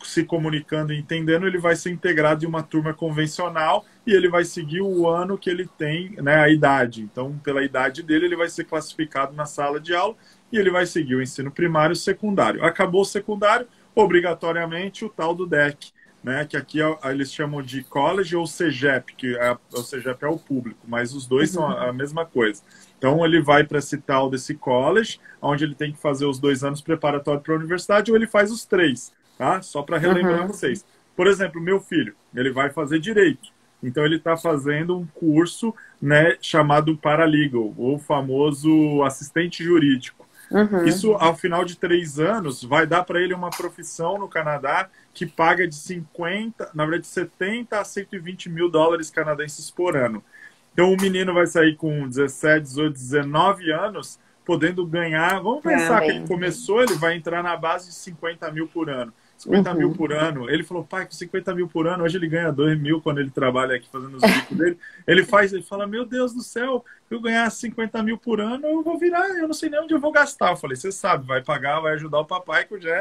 se comunicando e entendendo, ele vai ser integrado em uma turma convencional e ele vai seguir o ano que ele tem, né, a idade. Então, pela idade dele, ele vai ser classificado na sala de aula e ele vai seguir o ensino primário e secundário. Acabou o secundário, obrigatoriamente o tal do DEC, né, que aqui eles chamam de college ou CEGEP, o CEGEP é o público, mas os dois são a mesma coisa. Então, ele vai para esse tal desse college, onde ele tem que fazer os 2 anos preparatórios para a universidade, ou ele faz os 3, tá? Só para relembrar vocês. Por exemplo, meu filho, ele vai fazer direito. Então, ele está fazendo um curso, né, chamado paralegal, ou famoso assistente jurídico. Isso, ao final de 3 anos, vai dar para ele uma profissão no Canadá que paga de 50, na verdade, 70 a 120 mil dólares canadenses por ano. Então, o menino vai sair com 17, 18, 19 anos, podendo ganhar... Vamos pensar que ele começou, ele vai entrar na base de 50 mil por ano. 50 mil por ano. Ele falou, pai, com 50 mil por ano, hoje ele ganha 2 mil quando ele trabalha aqui fazendo os bicos dele. Ele fala, meu Deus do céu, se eu ganhar 50 mil por ano, eu vou virar, eu não sei nem onde eu vou gastar. Eu falei, você sabe, vai pagar, vai ajudar o papai, que eu já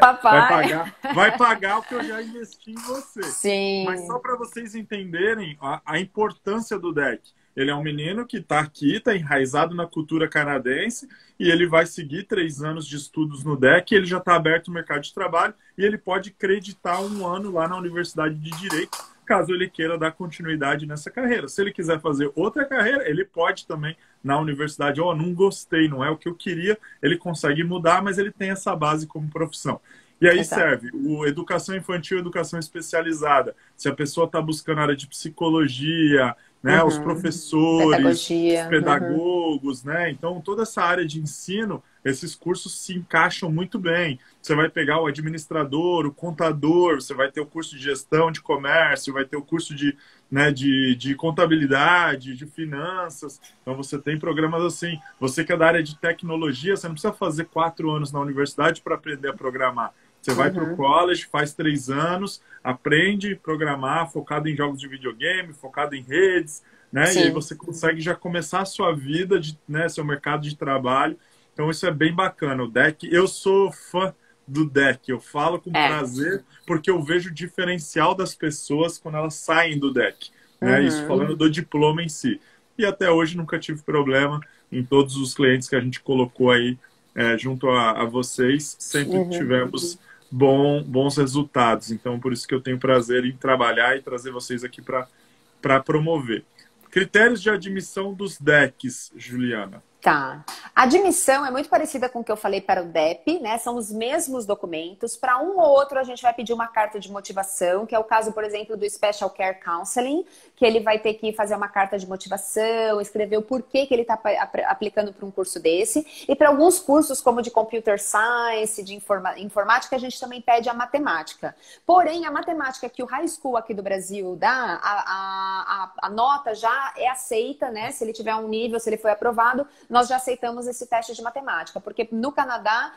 vai pagar o que eu já investi em você. Sim. Mas só para vocês entenderem a importância do DEC. Ele é um menino que está aqui, está enraizado na cultura canadense, e ele vai seguir 3 anos de estudos no DEC, ele já está aberto no mercado de trabalho, e ele pode creditar 1 ano lá na Universidade de Direito, caso ele queira dar continuidade nessa carreira. Se ele quiser fazer outra carreira, ele pode também na universidade, não gostei, não é o que eu queria, ele consegue mudar, mas ele tem essa base como profissão. E aí serve o educação infantil, educação especializada. Se a pessoa está buscando a área de psicologia, né, os professores, os pedagogos, né? Então, toda essa área de ensino, esses cursos se encaixam muito bem. Você vai pegar o administrador, o contador, você vai ter o curso de gestão de comércio, vai ter o curso de contabilidade, de finanças. Então, você tem programas assim. Você que é da área de tecnologia, você não precisa fazer 4 anos na universidade para aprender a programar. Você vai para o college, faz 3 anos, aprende a programar, focado em jogos de videogame, focado em redes, né? Sim. E aí você consegue já começar a sua vida, né, seu mercado de trabalho. Então isso é bem bacana. O DEC, eu sou fã do DEC, eu falo com prazer, porque eu vejo o diferencial das pessoas quando elas saem do DEC. Né? Isso falando do diploma em si. E até hoje nunca tive problema em todos os clientes que a gente colocou aí junto a vocês. Sempre tivemos bons resultados. Então, por isso que eu tenho prazer em trabalhar e trazer vocês aqui para promover. Critérios de admissão dos DECs, Juliana. Tá. A admissão é muito parecida com o que eu falei para o DEP, né? São os mesmos documentos. Para um ou outro, a gente vai pedir uma carta de motivação, que é o caso, por exemplo, do Special Care Counseling, que ele vai ter que fazer uma carta de motivação, escrever o porquê que ele está aplicando para um curso desse. E para alguns cursos, como de Computer Science, de informática, a gente também pede a matemática. Porém, a matemática que o High School aqui do Brasil dá, a nota já é aceita, né? Se ele tiver um nível, se ele foi aprovado, nós já aceitamos esse teste de matemática, porque no Canadá,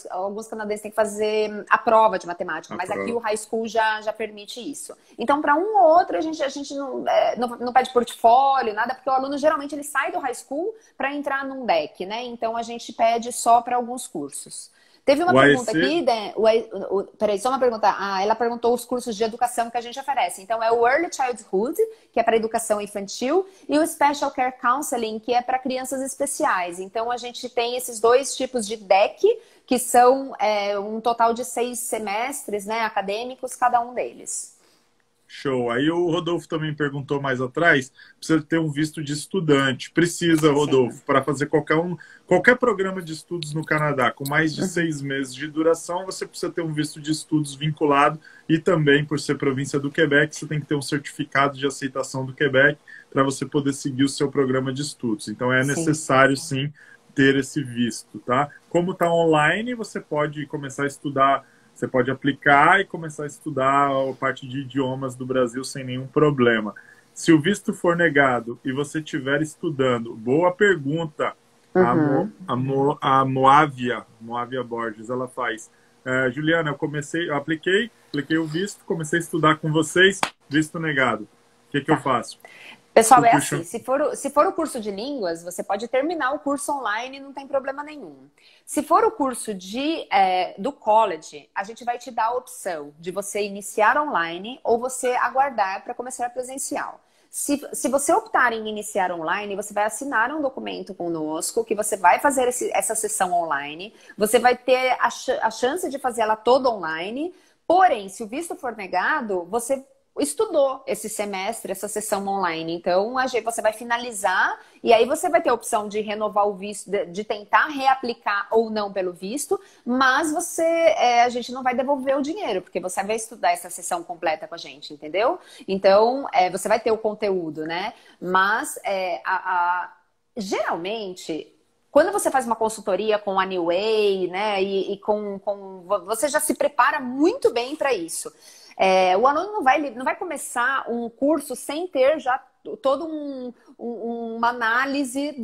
alguns canadenses têm que fazer a prova de matemática, mas aqui o High School já permite isso. Então, para um ou outro, a gente não pede portfólio, nada, porque o aluno geralmente ele sai do High School para entrar num DEC, né? Então, a gente pede só para alguns cursos. Teve uma pergunta aqui, peraí, só uma pergunta. Ela perguntou os cursos de educação que a gente oferece. Então, é o Early Childhood, que é para educação infantil, e o Special Care Counseling, que é para crianças especiais. Então, a gente tem esses 2 tipos de DEC, que são um total de 6 semestres, né, acadêmicos, cada um deles. Show. Aí o Rodolfo também perguntou mais atrás, precisa ter um visto de estudante. Precisa, Rodolfo, para fazer qualquer programa de estudos no Canadá, com mais de 6 meses de duração, você precisa ter um visto de estudos vinculado e também, por ser província do Quebec, você tem que ter um certificado de aceitação do Quebec para você poder seguir o seu programa de estudos. Então é necessário, sim, ter esse visto, tá? Como está online, você pode começar a estudar. Você pode aplicar e começar a estudar a parte de idiomas do Brasil sem nenhum problema. Se o visto for negado e você estiver estudando, boa pergunta, a Moávia Borges, ela faz. Juliana, eu apliquei o visto, comecei a estudar com vocês, visto negado. O que eu faço? Pessoal, o é curso... assim, se for o curso de línguas, você pode terminar o curso online, não tem problema nenhum. Se for o curso do college, a gente vai te dar a opção de você iniciar online ou você aguardar para começar presencial. Se você optar em iniciar online, você vai assinar um documento conosco, que você vai fazer essa sessão online, você vai ter a chance de fazer ela toda online, porém, se o visto for negado, você estudou esse semestre, essa sessão online. Então, você vai finalizar e aí você vai ter a opção de renovar o visto, de tentar reaplicar ou não pelo visto, mas a gente não vai devolver o dinheiro, porque você vai estudar essa sessão completa com a gente, entendeu? Então, você vai ter o conteúdo, né? Mas, geralmente... Quando você faz uma consultoria com a New Way, né, você já se prepara muito bem para isso. O aluno não vai começar um curso sem ter já toda uma análise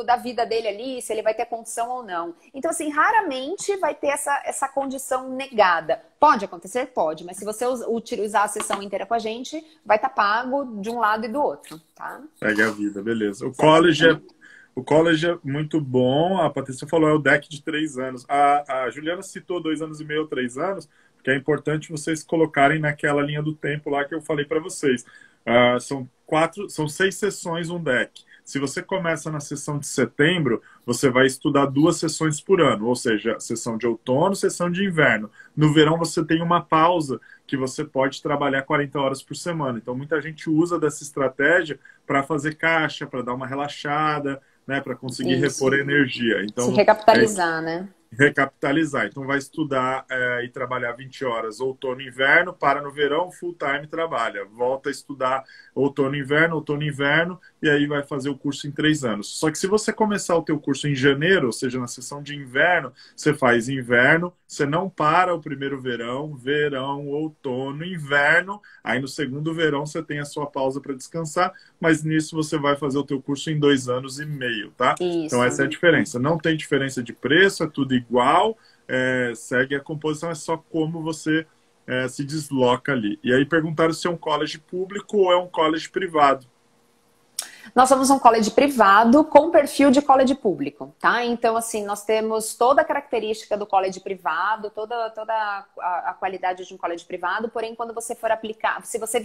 da vida dele ali, se ele vai ter condição ou não. Então, assim, raramente vai ter essa condição negada. Pode acontecer? Pode, mas se você utilizar a sessão inteira com a gente, vai estar pago de um lado e do outro, tá? Segue a vida, beleza. O college é muito bom, a Patrícia falou, é o deck de 3 anos. A Juliana citou 2 anos e meio, 3 anos, porque é importante vocês colocarem naquela linha do tempo lá que eu falei para vocês. São 6 sessões um deck. Se você começa na sessão de setembro, você vai estudar 2 sessões por ano, ou seja, sessão de outono, sessão de inverno. No verão você tem uma pausa que você pode trabalhar 40 horas por semana. Então muita gente usa dessa estratégia para fazer caixa, para dar uma relaxada, né, para conseguir repor energia. Então, se recapitalizar, né? Recapitalizar. Então vai estudar e trabalhar 20 horas outono e inverno, para no verão, full time trabalha. Volta a estudar outono e inverno, e aí vai fazer o curso em 3 anos. Só que se você começar o teu curso em janeiro, ou seja, na sessão de inverno, você faz inverno, você não para o primeiro verão, outono, inverno, aí no segundo verão você tem a sua pausa para descansar, mas nisso você vai fazer o teu curso em 2 anos e meio, tá? Isso. Então essa é a diferença. Não tem diferença de preço, é tudo igual, segue a composição, é só como você se desloca ali. E aí perguntaram se é um college público ou é um college privado. Nós somos um college privado com perfil de college público, tá? Então, assim, nós temos toda a característica do college privado, toda a qualidade de um college privado, porém, quando você for aplicar, se você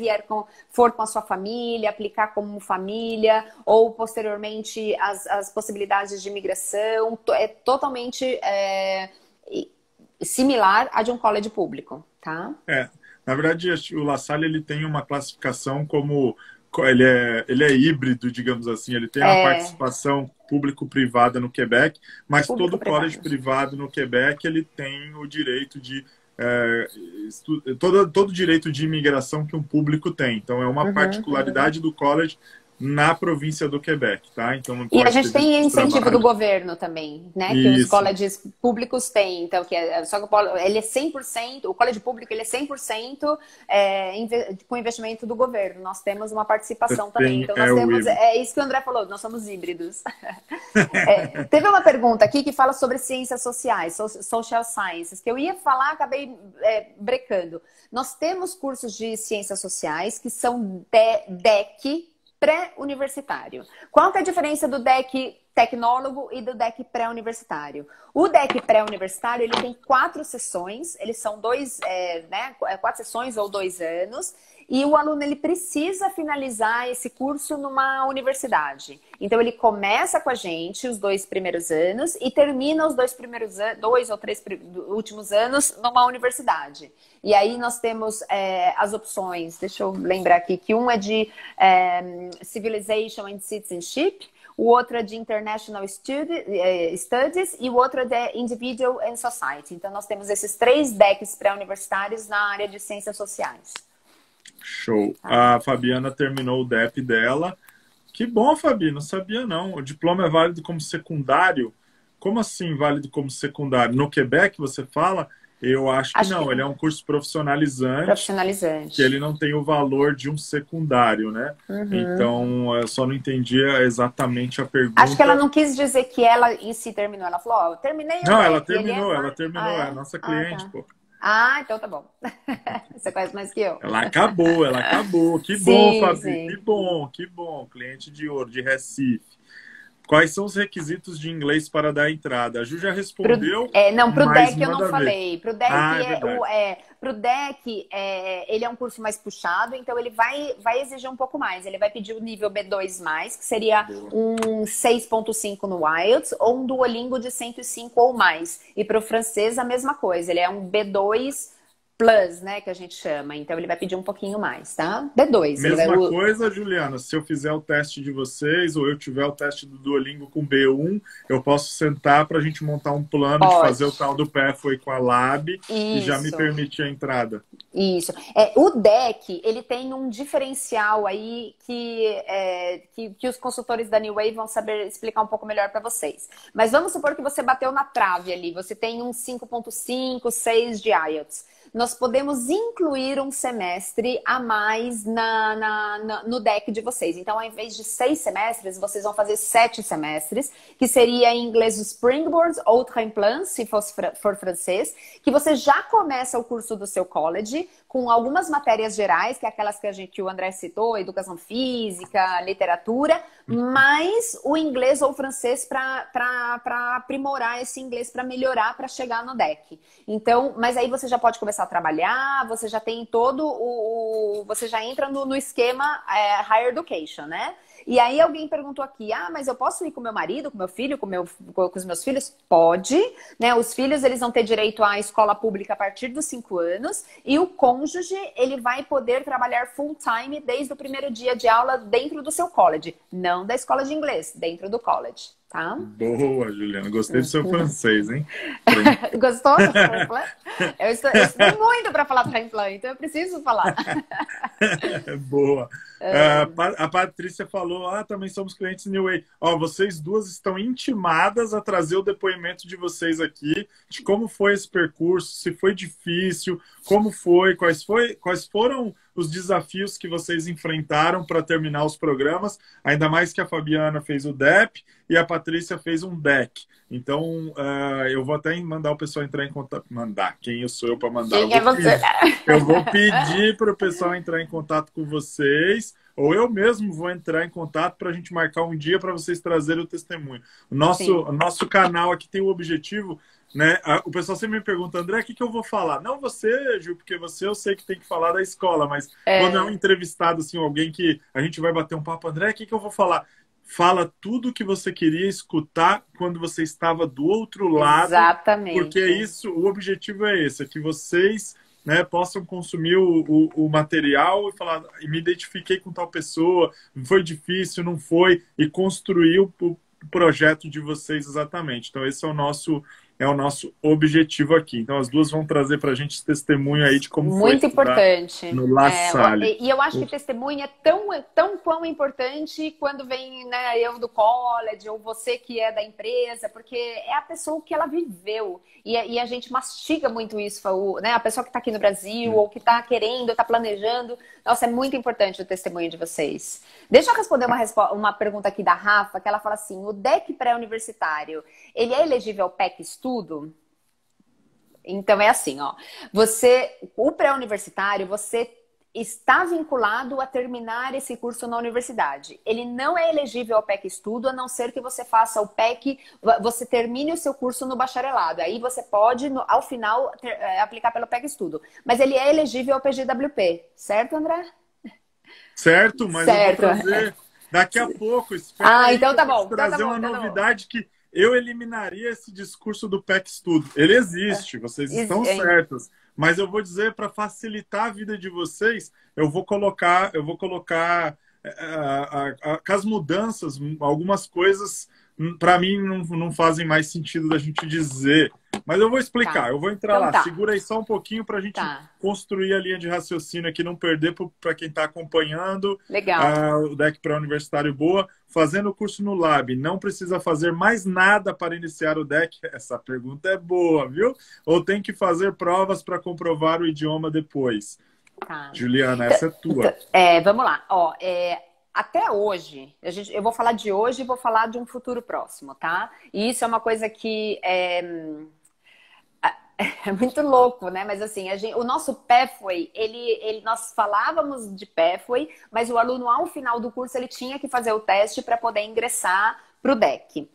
for com a sua família, aplicar como família, ou posteriormente as possibilidades de imigração, é totalmente similar à de um college público, tá? Na verdade, o La Salle, ele tem uma classificação como... Ele é híbrido, digamos assim. Ele tem uma participação público-privada no Quebec, mas todo college privado no Quebec ele tem o direito de... todo o direito de imigração que um público tem. Então, é uma particularidade do college na província do Quebec, tá? Então, e a gente tem incentivo do governo também, né? Que os colleges públicos têm. Então, só que ele é 100%, o college público ele é 100% com investimento do governo. Nós temos uma participação também. Então, nós temos... É isso que o André falou, nós somos híbridos. Teve uma pergunta aqui que fala sobre ciências sociais, social sciences, que eu ia falar, acabei brecando. Nós temos cursos de ciências sociais que são DEC, pré-universitário. Qual que é a diferença do DEC tecnólogo e do DEC pré-universitário? O DEC pré-universitário, ele tem 4 sessões, eles são 4 sessões ou 2 anos, e o aluno ele precisa finalizar esse curso numa universidade. Então ele começa com a gente os 2 primeiros anos e termina os 2 ou 3 últimos anos numa universidade. E aí nós temos as opções, deixa eu lembrar aqui, que um é de Civilization and Citizenship, o outro é de International Studies e o outro é de Individual and Society. Então nós temos esses 3 DECs pré-universitários na área de ciências sociais. Show. A Fabiana terminou o DEP dela. Que bom, Fabi, não sabia não. O diploma é válido como secundário? Como assim válido como secundário? No Quebec, você fala? Eu acho que não. Ele é um curso profissionalizante. Que ele não tem o valor de um secundário, né? Então, eu só não entendi exatamente a pergunta. Acho que ela não quis dizer que ela em si terminou. Ela falou, eu terminei. Não, ela terminou. É a nossa cliente, pô. Ah, então tá bom. Você conhece mais que eu. Ela acabou, ela acabou. Que bom, Sim, Fabi, sim. que bom, que bom. Cliente de ouro, de Recife. Quais são os requisitos de inglês para dar entrada? A Ju já respondeu, Não, pro mas deck eu não manda ver. falei. Ah, é verdade. Pro deck, ele é um curso mais puxado, então ele vai exigir um pouco mais. Ele vai pedir o nível B2+, que seria Boa. um 6,5 no IELTS, ou um Duolingo de 105 ou mais. E para o francês, a mesma coisa. Ele é um B2 Plus, né, que a gente chama. Então ele vai pedir um pouquinho mais, tá? B2. Ele vai. Mesma coisa, Juliana, se eu fizer o teste de vocês ou eu tiver o teste do Duolingo com B1, eu posso sentar para a gente montar um plano de fazer o Pode. tal do Pathway com a Lab e já me Isso. permitir a entrada. Isso. O deck, ele tem um diferencial aí que os consultores da New Wave vão saber explicar um pouco melhor para vocês. Mas vamos supor que você bateu na trave ali, você tem um 5,5, 6 de IELTS. Nós podemos incluir um semestre a mais no deck de vocês. Então, ao invés de 6 semestres, vocês vão fazer 7 semestres, que seria em inglês o Springboard ou Tremplin, se for francês, que você já começa o curso do seu college com algumas matérias gerais, que é aquelas que o André citou, educação física, literatura, mais o inglês ou o francês para aprimorar esse inglês, para melhorar, para chegar no deck. Então, mas aí você já pode começar a trabalhar, você já tem você já entra no esquema Higher Education, né? E aí alguém perguntou aqui, mas eu posso ir com meu marido, com meu filho, com os meus filhos? Pode, né? Os filhos, eles vão ter direito à escola pública a partir dos 5 anos e o cônjuge, ele vai poder trabalhar full time desde o primeiro dia de aula dentro do seu college, não da escola de inglês, dentro do college, tá? Boa, Juliana. Gostei do seu francês, hein? Gostou do Tremplin? Eu estudei muito para falar Tremplin, então eu preciso falar. Boa. A Patrícia falou, também somos clientes New Way. Vocês duas estão intimadas a trazer o depoimento de vocês aqui, de como foi esse percurso, se foi difícil, como foi, quais foram os desafios que vocês enfrentaram para terminar os programas, ainda mais que a Fabiana fez o DEP e a Patrícia fez um DEC. Então, eu vou até mandar o pessoal entrar em contato. Mandar, quem eu sou eu para mandar? Quem é você? Eu vou pedir para o pessoal entrar em contato com vocês, ou eu mesmo vou entrar em contato para a gente marcar um dia para vocês trazerem o testemunho. O nosso canal aqui tem o objetivo, né? O pessoal sempre me pergunta, André, o que eu vou falar? Não você, Gil, porque você eu sei que tem que falar da escola, mas quando é um entrevistado, assim, alguém que a gente vai bater um papo, André, o que eu vou falar? Fala tudo o que você queria escutar quando você estava do outro lado. Exatamente. Porque o objetivo é esse, é que vocês, né, possam consumir o material e falar, me identifiquei com tal pessoa, foi difícil, não foi, e construir o projeto de vocês exatamente. Então esse é o nosso objetivo aqui. Então as duas vão trazer para a gente esse testemunho aí de como foi muito importante. no La Salle. E eu acho que testemunho é tão quão importante quando vem, né, eu do college ou você que é da empresa, porque é a pessoa que ela viveu. E a gente mastiga muito isso, né? A pessoa que está aqui no Brasil ou que está querendo, está planejando. Nossa, é muito importante o testemunho de vocês. Deixa eu responder uma pergunta aqui da Rafa, que ela fala assim, o DEC pré-universitário, ele é elegível ao PEC Estudo? Então é assim, o pré-universitário, você está vinculado a terminar esse curso na universidade. Ele não é elegível ao PEC Estudo, a não ser que você faça o PEC, você termine o seu curso no bacharelado. Aí você pode, ao final, aplicar pelo PEC Estudo. Mas ele é elegível ao PGWP, certo, André? Certo, mas eu vou trazer daqui a pouco. Então tá bom. Trazer uma novidade que eu eliminaria esse discurso do PEC Estudo. Ele existe, vocês estão certos. Mas eu vou dizer, para facilitar a vida de vocês, eu vou colocar com as mudanças, algumas coisas, para mim, não fazem mais sentido da gente dizer. Mas eu vou explicar, eu vou entrar lá. Tá. Segura aí só um pouquinho para a gente construir a linha de raciocínio aqui, não perder para quem está acompanhando. Legal. O DEC pré-universitário boa. Fazendo o curso no Lab, não precisa fazer mais nada para iniciar o DEC? Essa pergunta é boa, viu? Ou tem que fazer provas para comprovar o idioma depois? Tá. Juliana, essa é tua. Vamos lá. Até hoje, eu vou falar de hoje e vou falar de um futuro próximo, tá? E isso é uma coisa que É muito louco, né? Mas assim, o nosso Pathway, nós falávamos de Pathway, mas o aluno, ao final do curso, ele tinha que fazer o teste para poder ingressar para o DEC.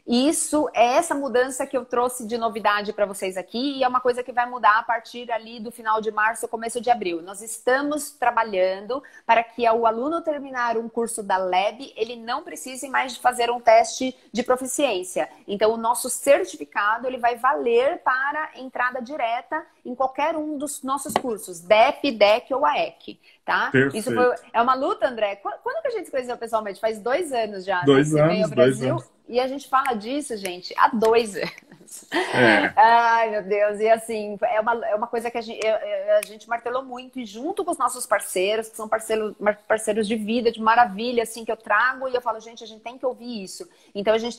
E isso é essa mudança que eu trouxe de novidade para vocês aqui, e é uma coisa que vai mudar a partir ali do final de março, começo de abril. Nós estamos trabalhando para que ao aluno terminar um curso da Lab, ele não precise mais de fazer um teste de proficiência. Então, o nosso certificado ele vai valer para entrada direta em qualquer um dos nossos cursos, DEP, DEC ou AEC. Tá? Perfeito. Isso é uma luta, André. Quando que a gente se conheceu pessoalmente? Faz 2 anos já, né? 2 Você veio ao anos, 2 Brasil. anos. E a gente fala disso, gente, há 2 anos. É. Ai, meu Deus. E assim, é uma coisa que a gente martelou muito. E junto com os nossos parceiros, que são parceiros de vida, de maravilha, assim, que eu trago. E eu falo, gente, a gente tem que ouvir isso. Então, a gente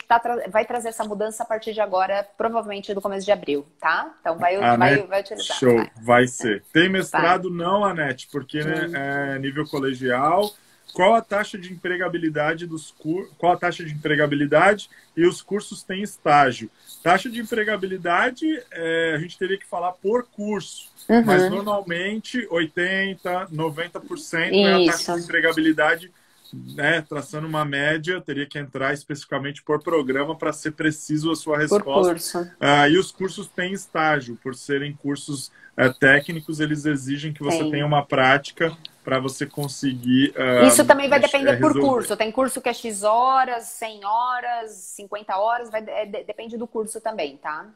vai trazer essa mudança a partir de agora, provavelmente do começo de abril, tá? Então, vai utilizar. Show, vai ser. Tem mestrado? Não, Anete, porque né, é nível colegial. Qual a taxa de empregabilidade Qual a taxa de empregabilidade e os cursos têm estágio? Taxa de empregabilidade, a gente teria que falar por curso, mas normalmente 80%, 90% é a taxa de empregabilidade, né, traçando uma média, teria que entrar especificamente por programa para ser preciso a sua resposta. E os cursos têm estágio, por serem cursos técnicos, eles exigem que você tenha uma prática para você conseguir... Isso também vai depender por curso. Tem curso que é X horas, 100 horas, 50 horas, depende do curso também, tá?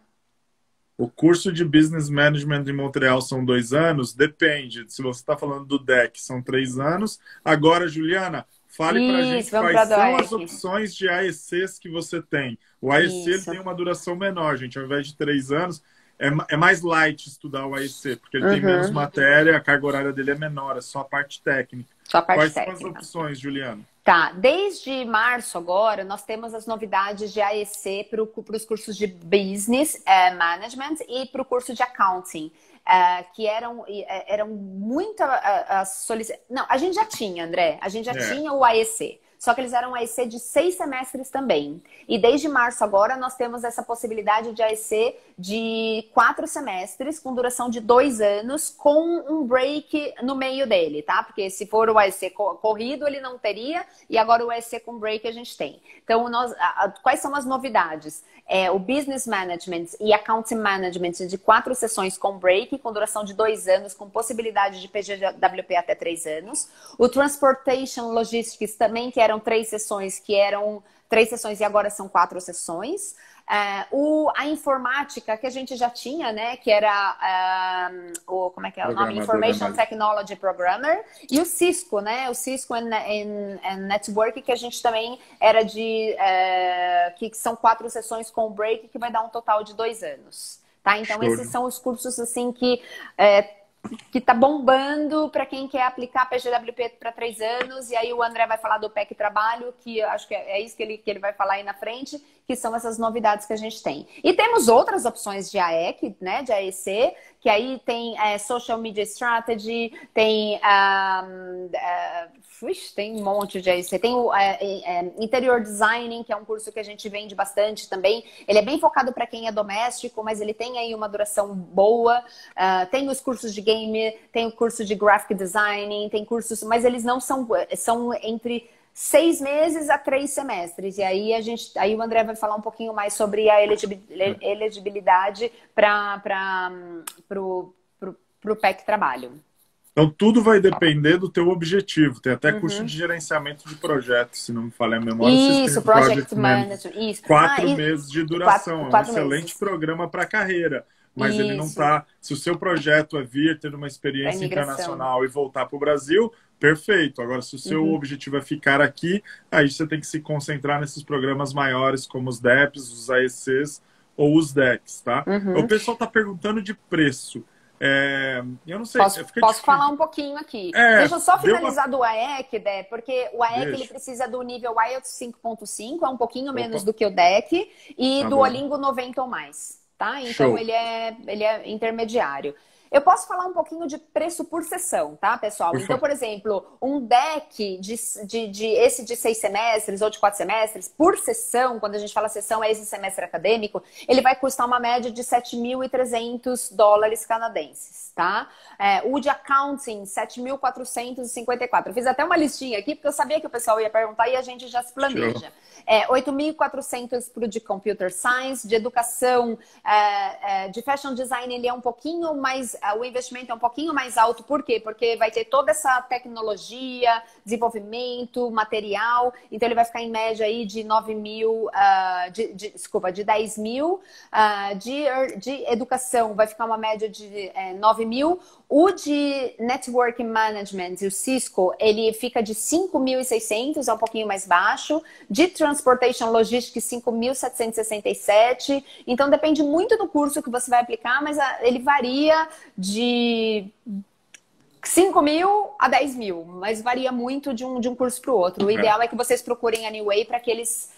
O curso de Business Management em Montreal são 2 anos? Depende. Se você está falando do DEC, são 3 anos. Agora, Juliana, fale para a gente quais são as opções de AECs que você tem. O AEC ele tem uma duração menor, gente. Ao invés de 3 anos, é mais light estudar o AEC, porque ele tem menos matéria, a carga horária dele é menor, é só a parte técnica. Quais são as opções, Juliana? Tá, desde março agora, nós temos as novidades de AEC para os cursos de Business Management e para o curso de Accounting. Que eram muito solicitadas. Não, a gente já tinha, André, a gente já tinha o AEC. Só que eles eram AEC de 6 semestres também. E desde março agora nós temos essa possibilidade de AEC de 4 semestres, com duração de 2 anos, com um break no meio dele, tá? Porque se for o AEC corrido, ele não teria, e agora o AEC com break a gente tem. Então, quais são as novidades? O Business Management e Accounting Management de 4 sessões com break, com duração de 2 anos, com possibilidade de PGWP até 3 anos. O Transportation Logistics também, que eram 3 sessões, e agora são 4 sessões. A informática, que a gente já tinha, né? Que era como é que é o nome? Information Technology Programmer. E o Cisco, né? O Cisco and Network, que a gente também era que são 4 sessões com break, que vai dar um total de 2 anos. Tá? Então, esses são os cursos assim que tá bombando para quem quer aplicar PGWP para 3 anos, e aí o André vai falar do PEC Trabalho, que acho que é isso que ele vai falar aí na frente, que são essas novidades que a gente tem. E temos outras opções de AEC, né, de AEC, que aí tem Social Media Strategy, tem tem um monte de AEC. Tem o Interior Designing, que é um curso que a gente vende bastante também. Ele é bem focado para quem é doméstico, mas ele tem aí uma duração boa. Tem os cursos de game, tem o curso de Graphic Designing, tem cursos, mas eles não são entre 6 meses a 3 semestres. E aí o André vai falar um pouquinho mais sobre a elegibilidade para o PEC Trabalho. Então, tudo vai depender do teu objetivo. Tem até curso de gerenciamento de projetos, se não me falha a memória. Isso, Project Management. Isso. 4 meses de duração. É um excelente programa para carreira. Mas ele não está... Se o seu projeto é vir, ter uma experiência internacional e voltar para o Brasil, perfeito. Agora, se o seu objetivo é ficar aqui, aí você tem que se concentrar nesses programas maiores, como os DEPs, os AECs ou os DECs, tá? O pessoal está perguntando de preço. Eu não sei. Posso falar um pouquinho aqui. Deixa eu só finalizar do AEC, Dé, porque o AEC ele precisa do nível IELTS 5.5, é um pouquinho menos do que o DEC, e do Duolingo 90 ou mais, tá? Então ele é intermediário. Eu posso falar um pouquinho de preço por sessão, tá, pessoal? Então, por exemplo, um deck esse de 6 semestres ou de 4 semestres, por sessão, quando a gente fala sessão, é esse semestre acadêmico, ele vai custar uma média de $7.300 canadenses, tá? O de accounting, 7.454. Eu fiz até uma listinha aqui, porque eu sabia que o pessoal ia perguntar e a gente já se planeja. 8.400 para o de computer science, de educação, de fashion design, ele é um pouquinho mais, o investimento é um pouquinho mais alto. Por quê? Porque vai ter toda essa tecnologia, desenvolvimento, material, então ele vai ficar em média aí de 9.000, de 10.000, de educação vai ficar uma média de 9.000. O de Network Management, o Cisco, ele fica de 5.600, é um pouquinho mais baixo. De Transportation Logistics, 5.767. Então, depende muito do curso que você vai aplicar, mas ele varia de 5.000 a 10.000, mas varia muito de um curso para o outro. O ideal é que vocês procurem a New Way para que eles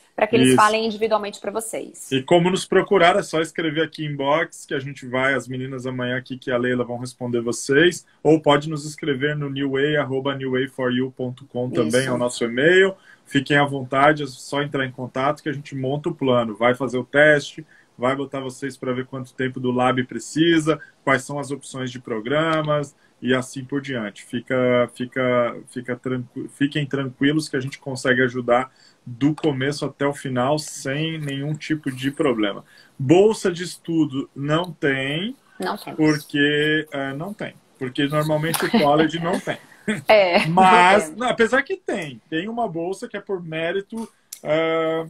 falem individualmente para vocês. E como nos procurar, é só escrever aqui inbox, que a gente vai, as meninas amanhã aqui, que a Leila vão responder vocês, ou pode nos escrever no newway@newwayforyou.com também, é o nosso e-mail. Fiquem à vontade, é só entrar em contato que a gente monta o plano, vai fazer o teste, vai botar vocês para ver quanto tempo do lab precisa, quais são as opções de programas e assim por diante. Fiquem tranquilos que a gente consegue ajudar do começo até o final sem nenhum tipo de problema. Bolsa de estudo não tem, porque normalmente o college não tem. Mas, não, apesar que tem uma bolsa que é por mérito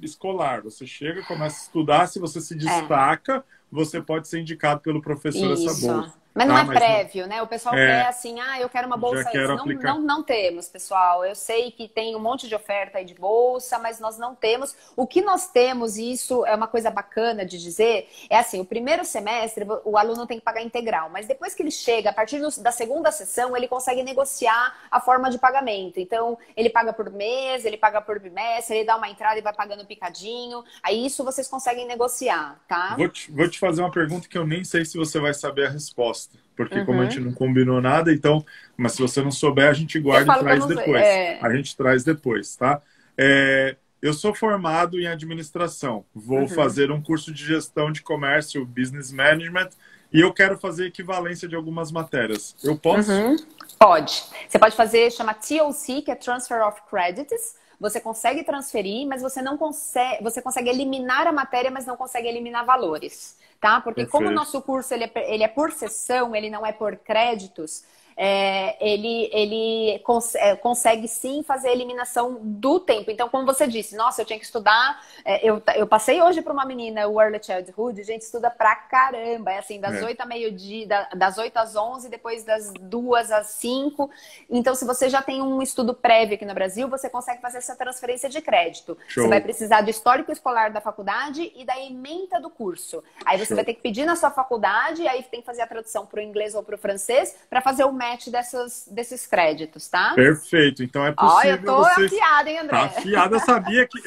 escolar. Você chega, começa a estudar, se você se destaca, você pode ser indicado pelo professor essa bolsa. Mas não é prévio, né? O pessoal quer assim, eu quero uma bolsa. Não temos, pessoal. Eu sei que tem um monte de oferta aí de bolsa, mas nós não temos. O que nós temos, e isso é uma coisa bacana de dizer, é assim, o primeiro semestre o aluno tem que pagar integral, mas depois que ele chega, a partir da segunda sessão, ele consegue negociar a forma de pagamento. Então, ele paga por mês, ele paga por bimestre, ele dá uma entrada e vai pagando picadinho. Aí isso vocês conseguem negociar, tá? Vou te fazer uma pergunta que eu nem sei se você vai saber a resposta. Porque como a gente não combinou nada, então... Mas se você não souber, a gente guarda e traz depois. A gente traz depois, tá? Eu sou formado em administração. Vou fazer um curso de gestão de comércio, business management, e eu quero fazer equivalência de algumas matérias. Eu posso? Pode. Você pode fazer, chama TOC, que é Transfer of Credits. Você consegue transferir, mas você não consegue... Você consegue eliminar a matéria, mas não consegue eliminar valores. Tá? Porque como o nosso curso ele é por sessão, ele não é por créditos, ele consegue sim fazer a eliminação do tempo. Então, como você disse, nossa, eu tinha que estudar, eu passei hoje para uma menina, o Early Childhood, a gente estuda pra caramba, é assim, das 8 a meio-dia, das 8 às 11, depois das 2 às 5. Então, se você já tem um estudo prévio aqui no Brasil, você consegue fazer essa transferência de crédito. Show. Você vai precisar do histórico escolar da faculdade e da ementa do curso. Aí você vai ter que pedir na sua faculdade, aí tem que fazer a tradução para o inglês ou para o francês, para fazer o match desses créditos, tá? Perfeito, então é possível. Eu tô afiada, hein, André? Tá afiada, eu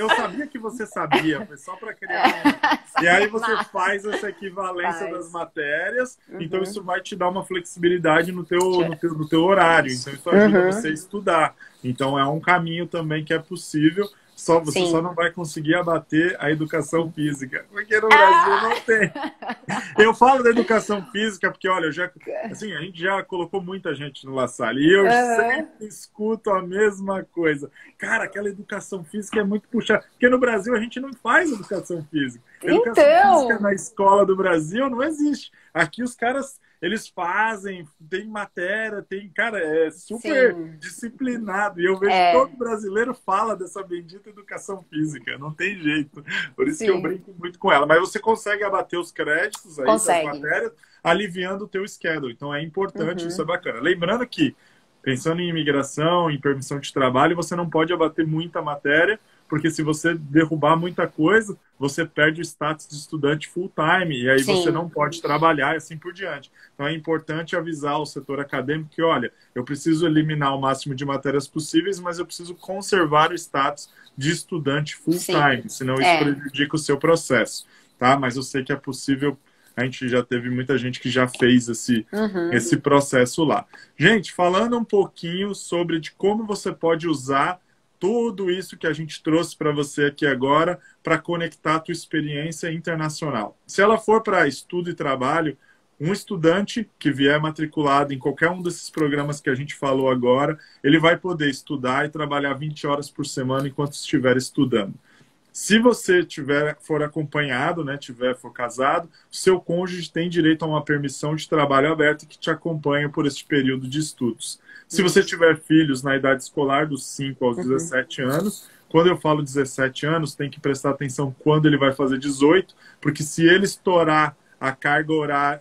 sabia que você sabia, foi só para criar. E aí você faz essa equivalência das matérias, então isso vai te dar uma flexibilidade no teu horário, então isso ajuda você a estudar. Então é um caminho também que é possível. Você só não vai conseguir abater a educação física, porque no Brasil não tem. Eu falo da educação física porque, olha, a gente já colocou muita gente no La Salle e eu sempre escuto a mesma coisa. Cara, aquela educação física é muito puxada, porque no Brasil a gente não faz educação física. Educação física na escola do Brasil não existe. Aqui os caras... Eles fazem, tem matéria, cara, é super disciplinado. E eu vejo que todo brasileiro fala dessa bendita educação física, não tem jeito. Por isso que eu brinco muito com ela. Mas você consegue abater os créditos aí das matérias, aliviando o teu schedule. Então é importante, isso é bacana. Lembrando que, pensando em imigração, em permissão de trabalho, você não pode abater muita matéria, porque se você derrubar muita coisa, você perde o status de estudante full-time, e aí você não pode trabalhar e assim por diante. Então é importante avisar o setor acadêmico que, olha, eu preciso eliminar o máximo de matérias possíveis, mas eu preciso conservar o status de estudante full-time, senão isso prejudica o seu processo, tá? Mas eu sei que é possível a gente já teve muita gente que já fez esse processo lá. Gente, falando um pouquinho sobre de como você pode usar tudo isso que a gente trouxe para você aqui agora para conectar a tua experiência internacional. Se ela for para estudo e trabalho, um estudante que vier matriculado em qualquer um desses programas que a gente falou agora, ele vai poder estudar e trabalhar 20 horas por semana enquanto estiver estudando. Se você for acompanhado, né, for casado, o seu cônjuge tem direito a uma permissão de trabalho aberta que te acompanha por este período de estudos. Se você tiver filhos na idade escolar, dos 5 aos 17 anos, quando eu falo 17 anos, tem que prestar atenção quando ele vai fazer 18, porque se ele estourar a carga horária,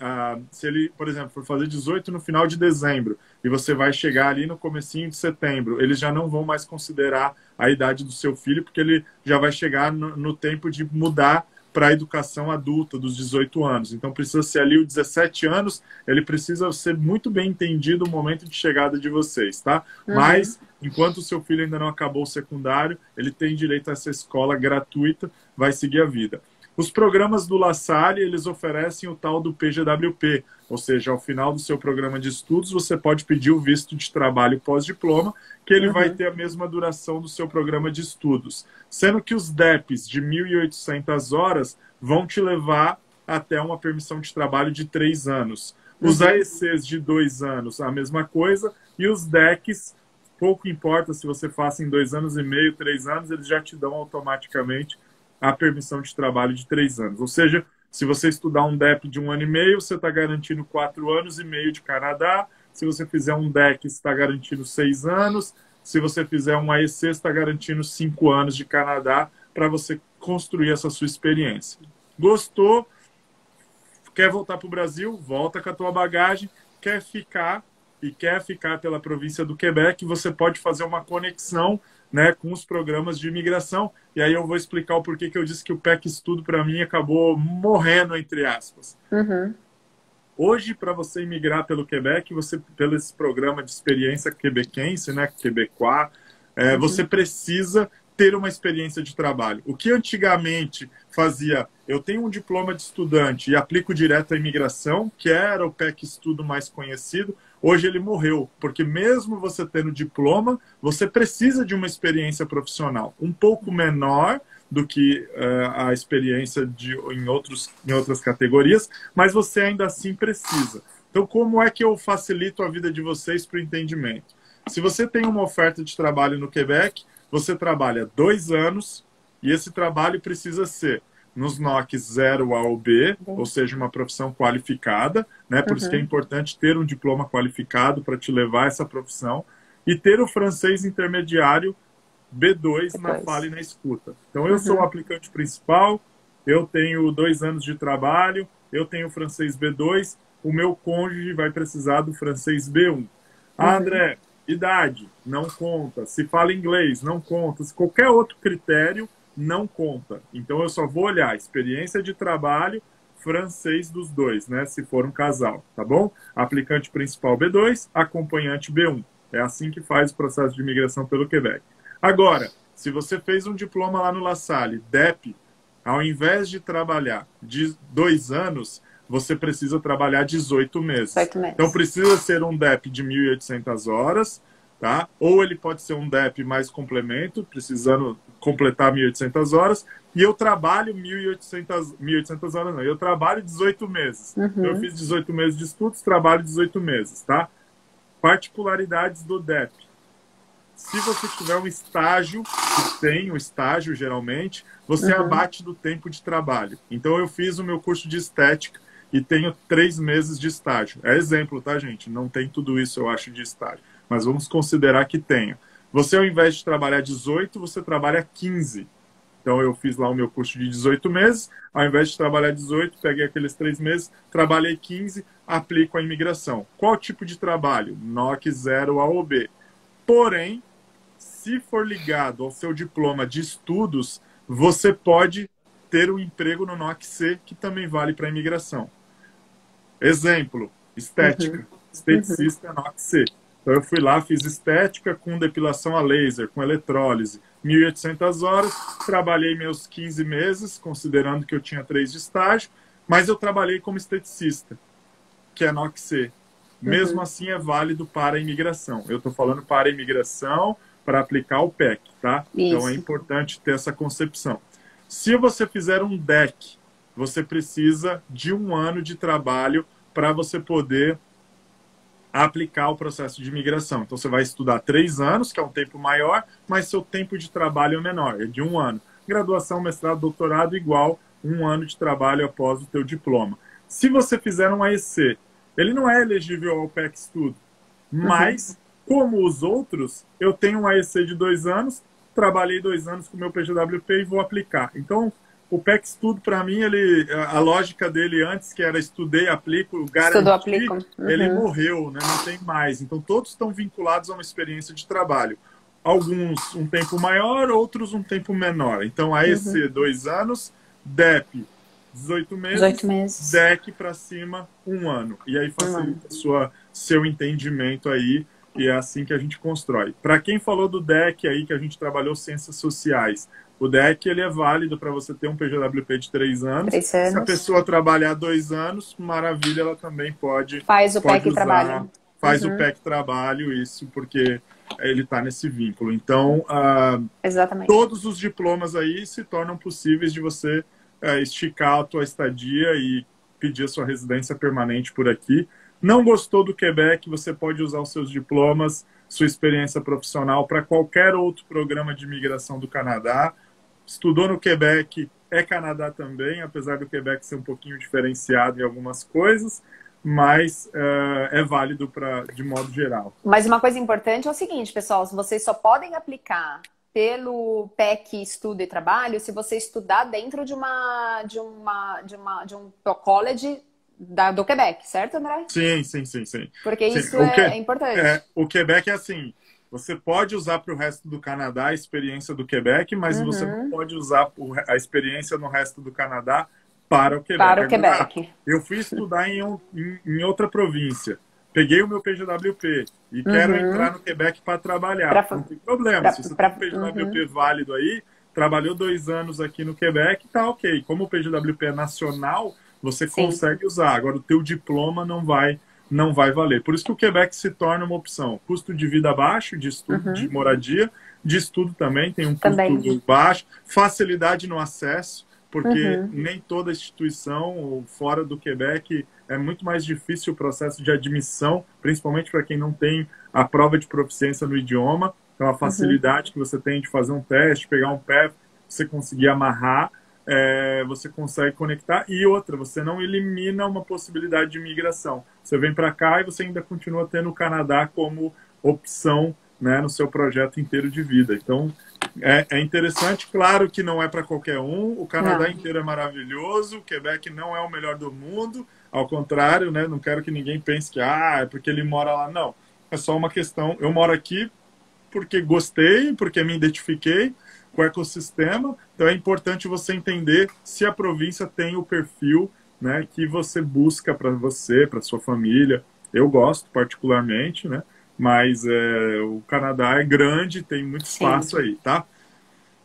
se ele, por exemplo, for fazer 18 no final de dezembro e você vai chegar ali no comecinho de setembro, eles já não vão mais considerar a idade do seu filho, porque ele já vai chegar no tempo de mudar para a educação adulta dos 18 anos. Então precisa ser ali os 17 anos, ele precisa ser muito bem entendido o momento de chegada de vocês, tá? Mas, enquanto o seu filho ainda não acabou o secundário, ele tem direito a essa escola gratuita, vai seguir a vida. Os programas do La Salle, eles oferecem o tal do PGWP, ou seja, ao final do seu programa de estudos, você pode pedir o visto de trabalho pós-diploma, que ele vai ter a mesma duração do seu programa de estudos. Sendo que os DEPs de 1.800 horas vão te levar até uma permissão de trabalho de 3 anos. Os AECs de 2 anos, a mesma coisa, e os DECs, pouco importa se você faça em 2 anos e meio, 3 anos, eles já te dão automaticamente a permissão de trabalho de 3 anos. Ou seja, se você estudar um DEP de 1 ano e meio, você está garantindo 4 anos e meio de Canadá. Se você fizer um DEC, você está garantindo 6 anos. Se você fizer um AEC, você está garantindo 5 anos de Canadá para você construir essa sua experiência. Gostou? Quer voltar para o Brasil? Volta com a tua bagagem. Quer ficar pela província do Quebec, você pode fazer uma conexão, né, com os programas de imigração. E aí eu vou explicar o porquê que eu disse que o PEC Estudo, para mim, acabou morrendo, entre aspas. Hoje, para você imigrar pelo Quebec, pelo esse programa de experiência quebequense, né, quebecois, você precisa ter uma experiência de trabalho. O que antigamente fazia, eu tenho um diploma de estudante e aplico direto à imigração, que era o PEC Estudo mais conhecido, hoje ele morreu, porque mesmo você tendo diploma, você precisa de uma experiência profissional um pouco menor do que a experiência em outras categorias, mas você ainda assim precisa. Então, como é que eu facilito a vida de vocês para o entendimento? Se você tem uma oferta de trabalho no Quebec, você trabalha 2 anos e esse trabalho precisa ser nos NOCs 0 A ou B, ou seja, uma profissão qualificada, né? Por isso que é importante ter um diploma qualificado para te levar a essa profissão, e ter o francês intermediário B2 na fala e na escuta. Então, eu sou o aplicante principal, eu tenho 2 anos de trabalho, eu tenho o francês B2, o meu cônjuge vai precisar do francês B1. Ah, André, idade, não conta. Se fala inglês, não conta. Se qualquer outro critério, não conta. Então eu só vou olhar experiência de trabalho, francês dos dois, né? Se for um casal, tá bom? Aplicante principal B2, acompanhante B1. É assim que faz o processo de imigração pelo Quebec. Agora, se você fez um diploma lá no La Salle, DEP, ao invés de trabalhar de 2 anos, você precisa trabalhar 18 meses. 18 meses. Então precisa ser um DEP de 1.800 horas, tá? Ou ele pode ser um DEP mais complemento, precisando completar 1.800 horas, e eu trabalho 1.800 horas não, eu trabalho 18 meses. Então, eu fiz 18 meses de estudos, trabalho 18 meses, tá? Particularidades do DEP. Se você tiver um estágio, que tem um estágio geralmente, você abate do tempo de trabalho. Então eu fiz o meu curso de estética e tenho 3 meses de estágio. É exemplo, tá, gente? Não tem tudo isso, eu acho, de estágio. Mas vamos considerar que tenha. Você, ao invés de trabalhar 18, você trabalha 15. Então, eu fiz lá o meu curso de 18 meses. Ao invés de trabalhar 18, peguei aqueles 3 meses, trabalhei 15, aplico a imigração. Qual tipo de trabalho? NOC 0 A ou B. Porém, se for ligado ao seu diploma de estudos, você pode ter um emprego no NOC C, que também vale para a imigração. Exemplo, estética. Esteticista NOC C. Então eu fui lá, fiz estética com depilação a laser, com eletrólise, 1.800 horas, trabalhei meus 15 meses, considerando que eu tinha 3 de estágio, Mas eu trabalhei como esteticista, que é NOC-C. Mesmo assim é válido para a imigração. Eu estou falando para a imigração, para aplicar o PEC, tá? Isso. Então é importante ter essa concepção. Se você fizer um DEC, você precisa de 1 ano de trabalho para você poder aplicar o processo de imigração. Então você vai estudar 3 anos, que é um tempo maior, mas seu tempo de trabalho é menor, é de 1 ano. Graduação, mestrado, doutorado igual 1 ano de trabalho após o teu diploma. Se você fizer um AEC, ele não é elegível ao PEC Estudo, mas, como os outros, eu tenho um AEC de 2 anos, trabalhei 2 anos com o meu PGWP e vou aplicar. Então, o PEC Estudo, para mim, a lógica dele antes, que era estudei, aplico, garanti, ele morreu, né? Não tem mais. Então, todos estão vinculados a uma experiência de trabalho. Alguns um tempo maior, outros um tempo menor. Então, AEC 2 anos, DEP 18 meses, DEC para cima 1 ano. E aí facilita seu entendimento aí, e é assim que a gente constrói. Para quem falou do DEC aí, que a gente trabalhou ciências sociais, o DEC ele é válido para você ter um PGWP de 3 anos. 3 anos. Se a pessoa trabalhar 2 anos, maravilha, ela também pode faz o PEC trabalho. Faz o PEC trabalho, isso porque ele está nesse vínculo. Então, exatamente. Todos os diplomas aí se tornam possíveis de você esticar a tua estadia e pedir a sua residência permanente por aqui. Não gostou do Quebec, você pode usar os seus diplomas, sua experiência profissional para qualquer outro programa de imigração do Canadá. Estudou no Quebec, é Canadá também, apesar do Quebec ser um pouquinho diferenciado em algumas coisas, mas é válido de modo geral. Mas uma coisa importante é o seguinte, pessoal, vocês só podem aplicar pelo PEC Estudo e Trabalho se você estudar dentro de um college do Quebec, certo, André? Sim. Porque isso é importante. O Quebec é assim, você pode usar para o resto do Canadá a experiência do Quebec, mas você não pode usar a experiência no resto do Canadá para o Quebec. Para o Quebec. Eu fui estudar em outra província, peguei o meu PGWP e quero entrar no Quebec para trabalhar. Não tem problema, se você tem um PGWP válido aí, trabalhou 2 anos aqui no Quebec, tá ok. Como o PGWP é nacional, você consegue usar. Agora, o teu diploma não vai valer. Por isso que o Quebec se torna uma opção. Custo de vida baixo, de estudo, de moradia, de estudo também, tem um custo baixo. Facilidade no acesso, porque nem toda instituição fora do Quebec é muito mais difícil o processo de admissão, principalmente para quem não tem a prova de proficiência no idioma. Então, a facilidade que você tem de fazer um teste, pegar um PEP, você conseguir amarrar, você consegue conectar. E outra, você não elimina uma possibilidade de migração. Você vem para cá e você ainda continua tendo o Canadá como opção, né, no seu projeto inteiro de vida. Então, é interessante. Claro que não é para qualquer um. O Canadá inteiro é maravilhoso. O Quebec não é o melhor do mundo. Ao contrário, né, não quero que ninguém pense que é porque ele mora lá. Não. É só uma questão. Eu moro aqui porque gostei, porque me identifiquei com o ecossistema. Então é importante você entender se a província tem o perfil, né, que você busca para você, para sua família. Eu gosto particularmente, né, mas o Canadá é grande, tem muito espaço aí, tá?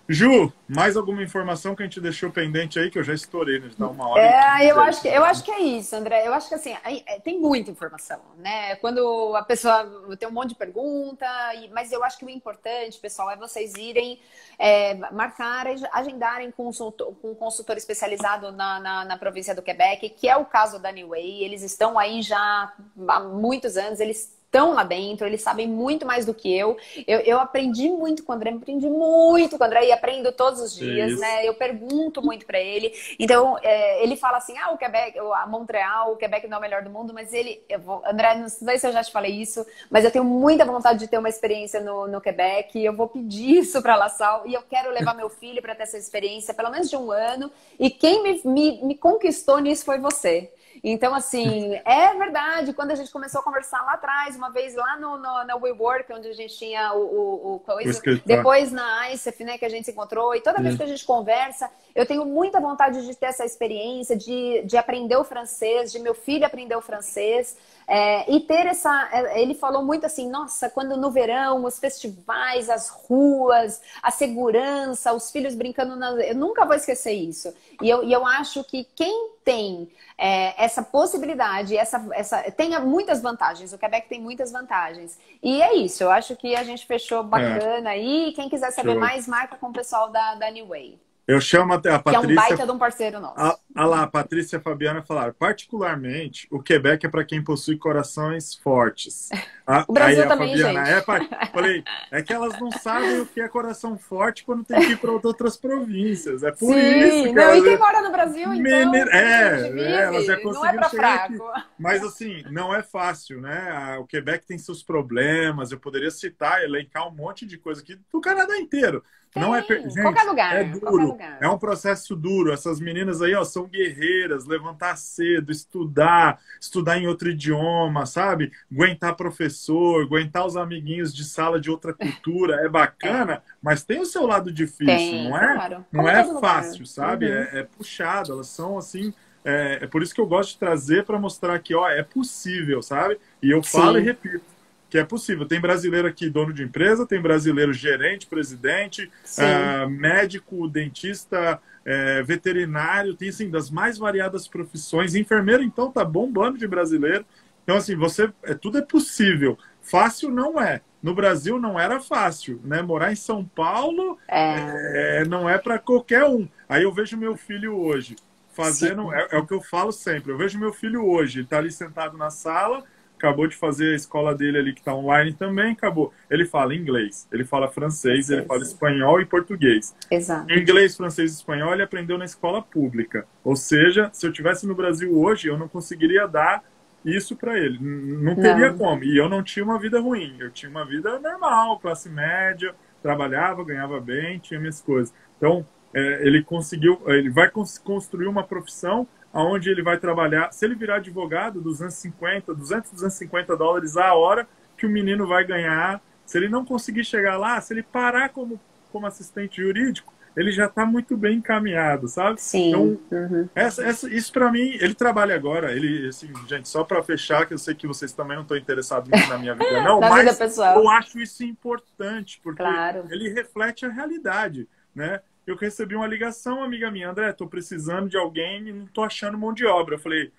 Ju, mais alguma informação que a gente deixou pendente aí, que eu já estourei, né? Dá 1 hora. Eu acho que é isso, André. Eu acho que assim, tem muita informação, né? Quando a pessoa tem um monte de pergunta, mas eu acho que o importante, pessoal, é vocês irem marcarem, agendarem com um consultor especializado na província do Quebec, que é o caso da New Way. Eles estão aí já há muitos anos, eles estão lá dentro, eles sabem muito mais do que eu. Eu aprendi muito com o André, e aprendo todos os dias, né? Eu pergunto muito para ele. Então, ele fala assim, o Quebec, Montreal, o Quebec não é o melhor do mundo, mas André, não sei se eu já te falei isso, mas eu tenho muita vontade de ter uma experiência no Quebec, eu vou pedir isso para La Salle, e eu quero levar meu filho para ter essa experiência, pelo menos de 1 ano, e quem me conquistou nisso foi você. Então, assim, é verdade, quando a gente começou a conversar lá atrás, uma vez lá na WeWork, onde a gente tinha o coisa, depois na ICEF, né, que a gente se encontrou, e toda vez que a gente conversa, eu tenho muita vontade de ter essa experiência, de aprender o francês, de meu filho aprender o francês, e ter ele falou muito assim, nossa, quando no verão, os festivais, as ruas, a segurança, os filhos brincando, eu nunca vou esquecer isso. E eu acho que quem tem essa possibilidade, tem muitas vantagens. O Quebec tem muitas vantagens. E é isso, eu acho que a gente fechou bacana aí. Quem quiser saber mais, marca com o pessoal da New Way. Eu chamo até a Patrícia. Que é um baita de um parceiro nosso. Lá, a Patrícia e a Fabiana falaram, particularmente, o Quebec é para quem possui corações fortes. O Brasil aí a também, Fabiana, gente. Falei, é que elas não sabem o que é coração forte quando tem que ir para outras províncias. É por Sim, isso que não, e quem mora no Brasil, então, elas já não conseguiram é para chegar fraco. aqui. Mas assim, não é fácil, né? O Quebec tem seus problemas. Eu poderia citar, elencar um monte de coisa aqui do Canadá inteiro. Não é, gente, qualquer lugar, é duro, qualquer lugar. É um processo duro. Essas meninas aí, ó, são guerreiras, levantar cedo, estudar em outro idioma, sabe? Aguentar professor, aguentar os amiguinhos de sala de outra cultura, é bacana, mas tem o seu lado difícil, não é? Claro. Não é fácil, sabe? É puxado, elas são assim. É por isso que eu gosto de trazer para mostrar que, ó, é possível, sabe? E eu falo e repito. Que é possível. Tem brasileiro aqui, dono de empresa, tem brasileiro gerente, presidente, médico, dentista, veterinário, tem assim, das mais variadas profissões. Enfermeiro, então, tá bombando de brasileiro. Então, assim, tudo é possível. Fácil não é. No Brasil não era fácil, né? Morar em São Paulo não é para qualquer um. Aí eu vejo meu filho hoje fazendo... É o que eu falo sempre. Eu vejo meu filho hoje, ele tá ali sentado na sala, acabou de fazer a escola dele ali, que está online também, acabou. Ele fala inglês, ele fala francês, ele fala espanhol e português. Exato. Inglês, francês e espanhol ele aprendeu na escola pública. Ou seja, se eu estivesse no Brasil hoje, eu não conseguiria dar isso para ele. Não teria como. E eu não tinha uma vida ruim. Eu tinha uma vida normal, classe média, trabalhava, ganhava bem, tinha minhas coisas. Então, ele vai construir uma profissão onde ele vai trabalhar, se ele virar advogado, 250 dólares a hora que o menino vai ganhar. Se ele não conseguir chegar lá, se ele parar como assistente jurídico, ele já está muito bem encaminhado, sabe? Sim. Então, isso para mim, ele trabalha agora. Ele, assim, gente, só para fechar, que eu sei que vocês também não estão interessados muito na minha vida, não, mas vida pessoal. Eu acho isso importante, porque claro. ele reflete a realidade, né? Eu recebi uma ligação, amiga minha, André, tô precisando de alguém e não tô achando mão de obra. Eu falei,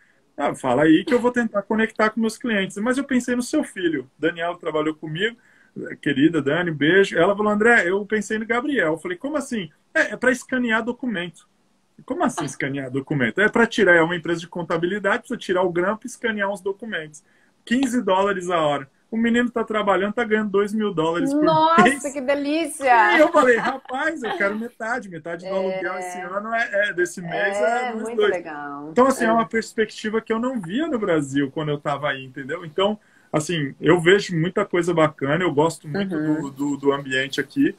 fala aí que eu vou tentar conectar com meus clientes. Mas eu pensei no seu filho. Daniela trabalhou comigo, querida Dani, beijo. Ela falou, André, eu pensei no Gabriel. Eu falei, como assim? É para escanear documento. Como assim escanear documento? É para tirar, é uma empresa de contabilidade, precisa tirar o grampo e escanear uns documentos. 15 dólares a hora. O menino tá trabalhando, tá ganhando 2 mil dólares por mês. Nossa, que delícia! E eu falei, rapaz, eu quero metade do aluguel esse ano, desse mês muito dois. Legal. Então, assim, é uma perspectiva que eu não via no Brasil quando eu tava aí, entendeu? Então, assim, eu vejo muita coisa bacana, eu gosto muito do ambiente aqui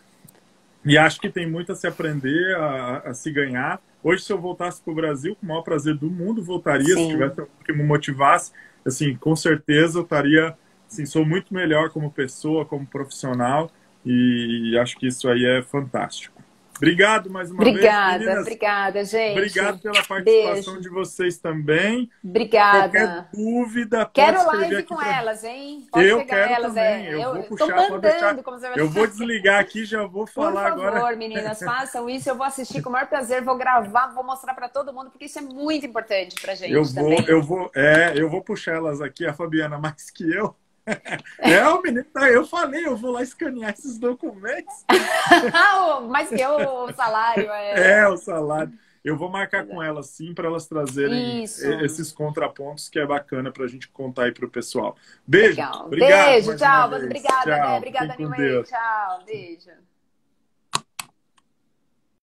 e acho que tem muito a se aprender, a se ganhar. Hoje, se eu voltasse pro Brasil, com o maior prazer do mundo, voltaria. Se tivesse alguém que me motivasse, assim, com certeza eu estaria... Assim, sou muito melhor como pessoa, como profissional, e acho que isso aí é fantástico. Obrigado mais uma vez, meninas. Obrigada, gente. Obrigado pela participação de vocês também. Obrigada. Qualquer dúvida, quero live com elas, hein? Pode eu quero elas, também. Eu vou puxar, mandando, deixar... como você vai Eu vou desligar aqui, já vou falar agora. Por favor, meninas, façam isso. Eu vou assistir com o maior prazer, vou gravar, vou mostrar para todo mundo, porque isso é muito importante pra gente também. Eu vou puxar elas aqui, a Fabiana mais que eu. O menino, eu falei, eu vou lá escanear esses documentos. Mais que o salário. O salário. Eu vou marcar com elas sim, para elas trazerem esses contrapontos, que é bacana para a gente contar aí para o pessoal. Beijo. Legal. Obrigado. Beijo, tchau. Obrigada, né? Obrigada, Nimue. Tchau, beijo.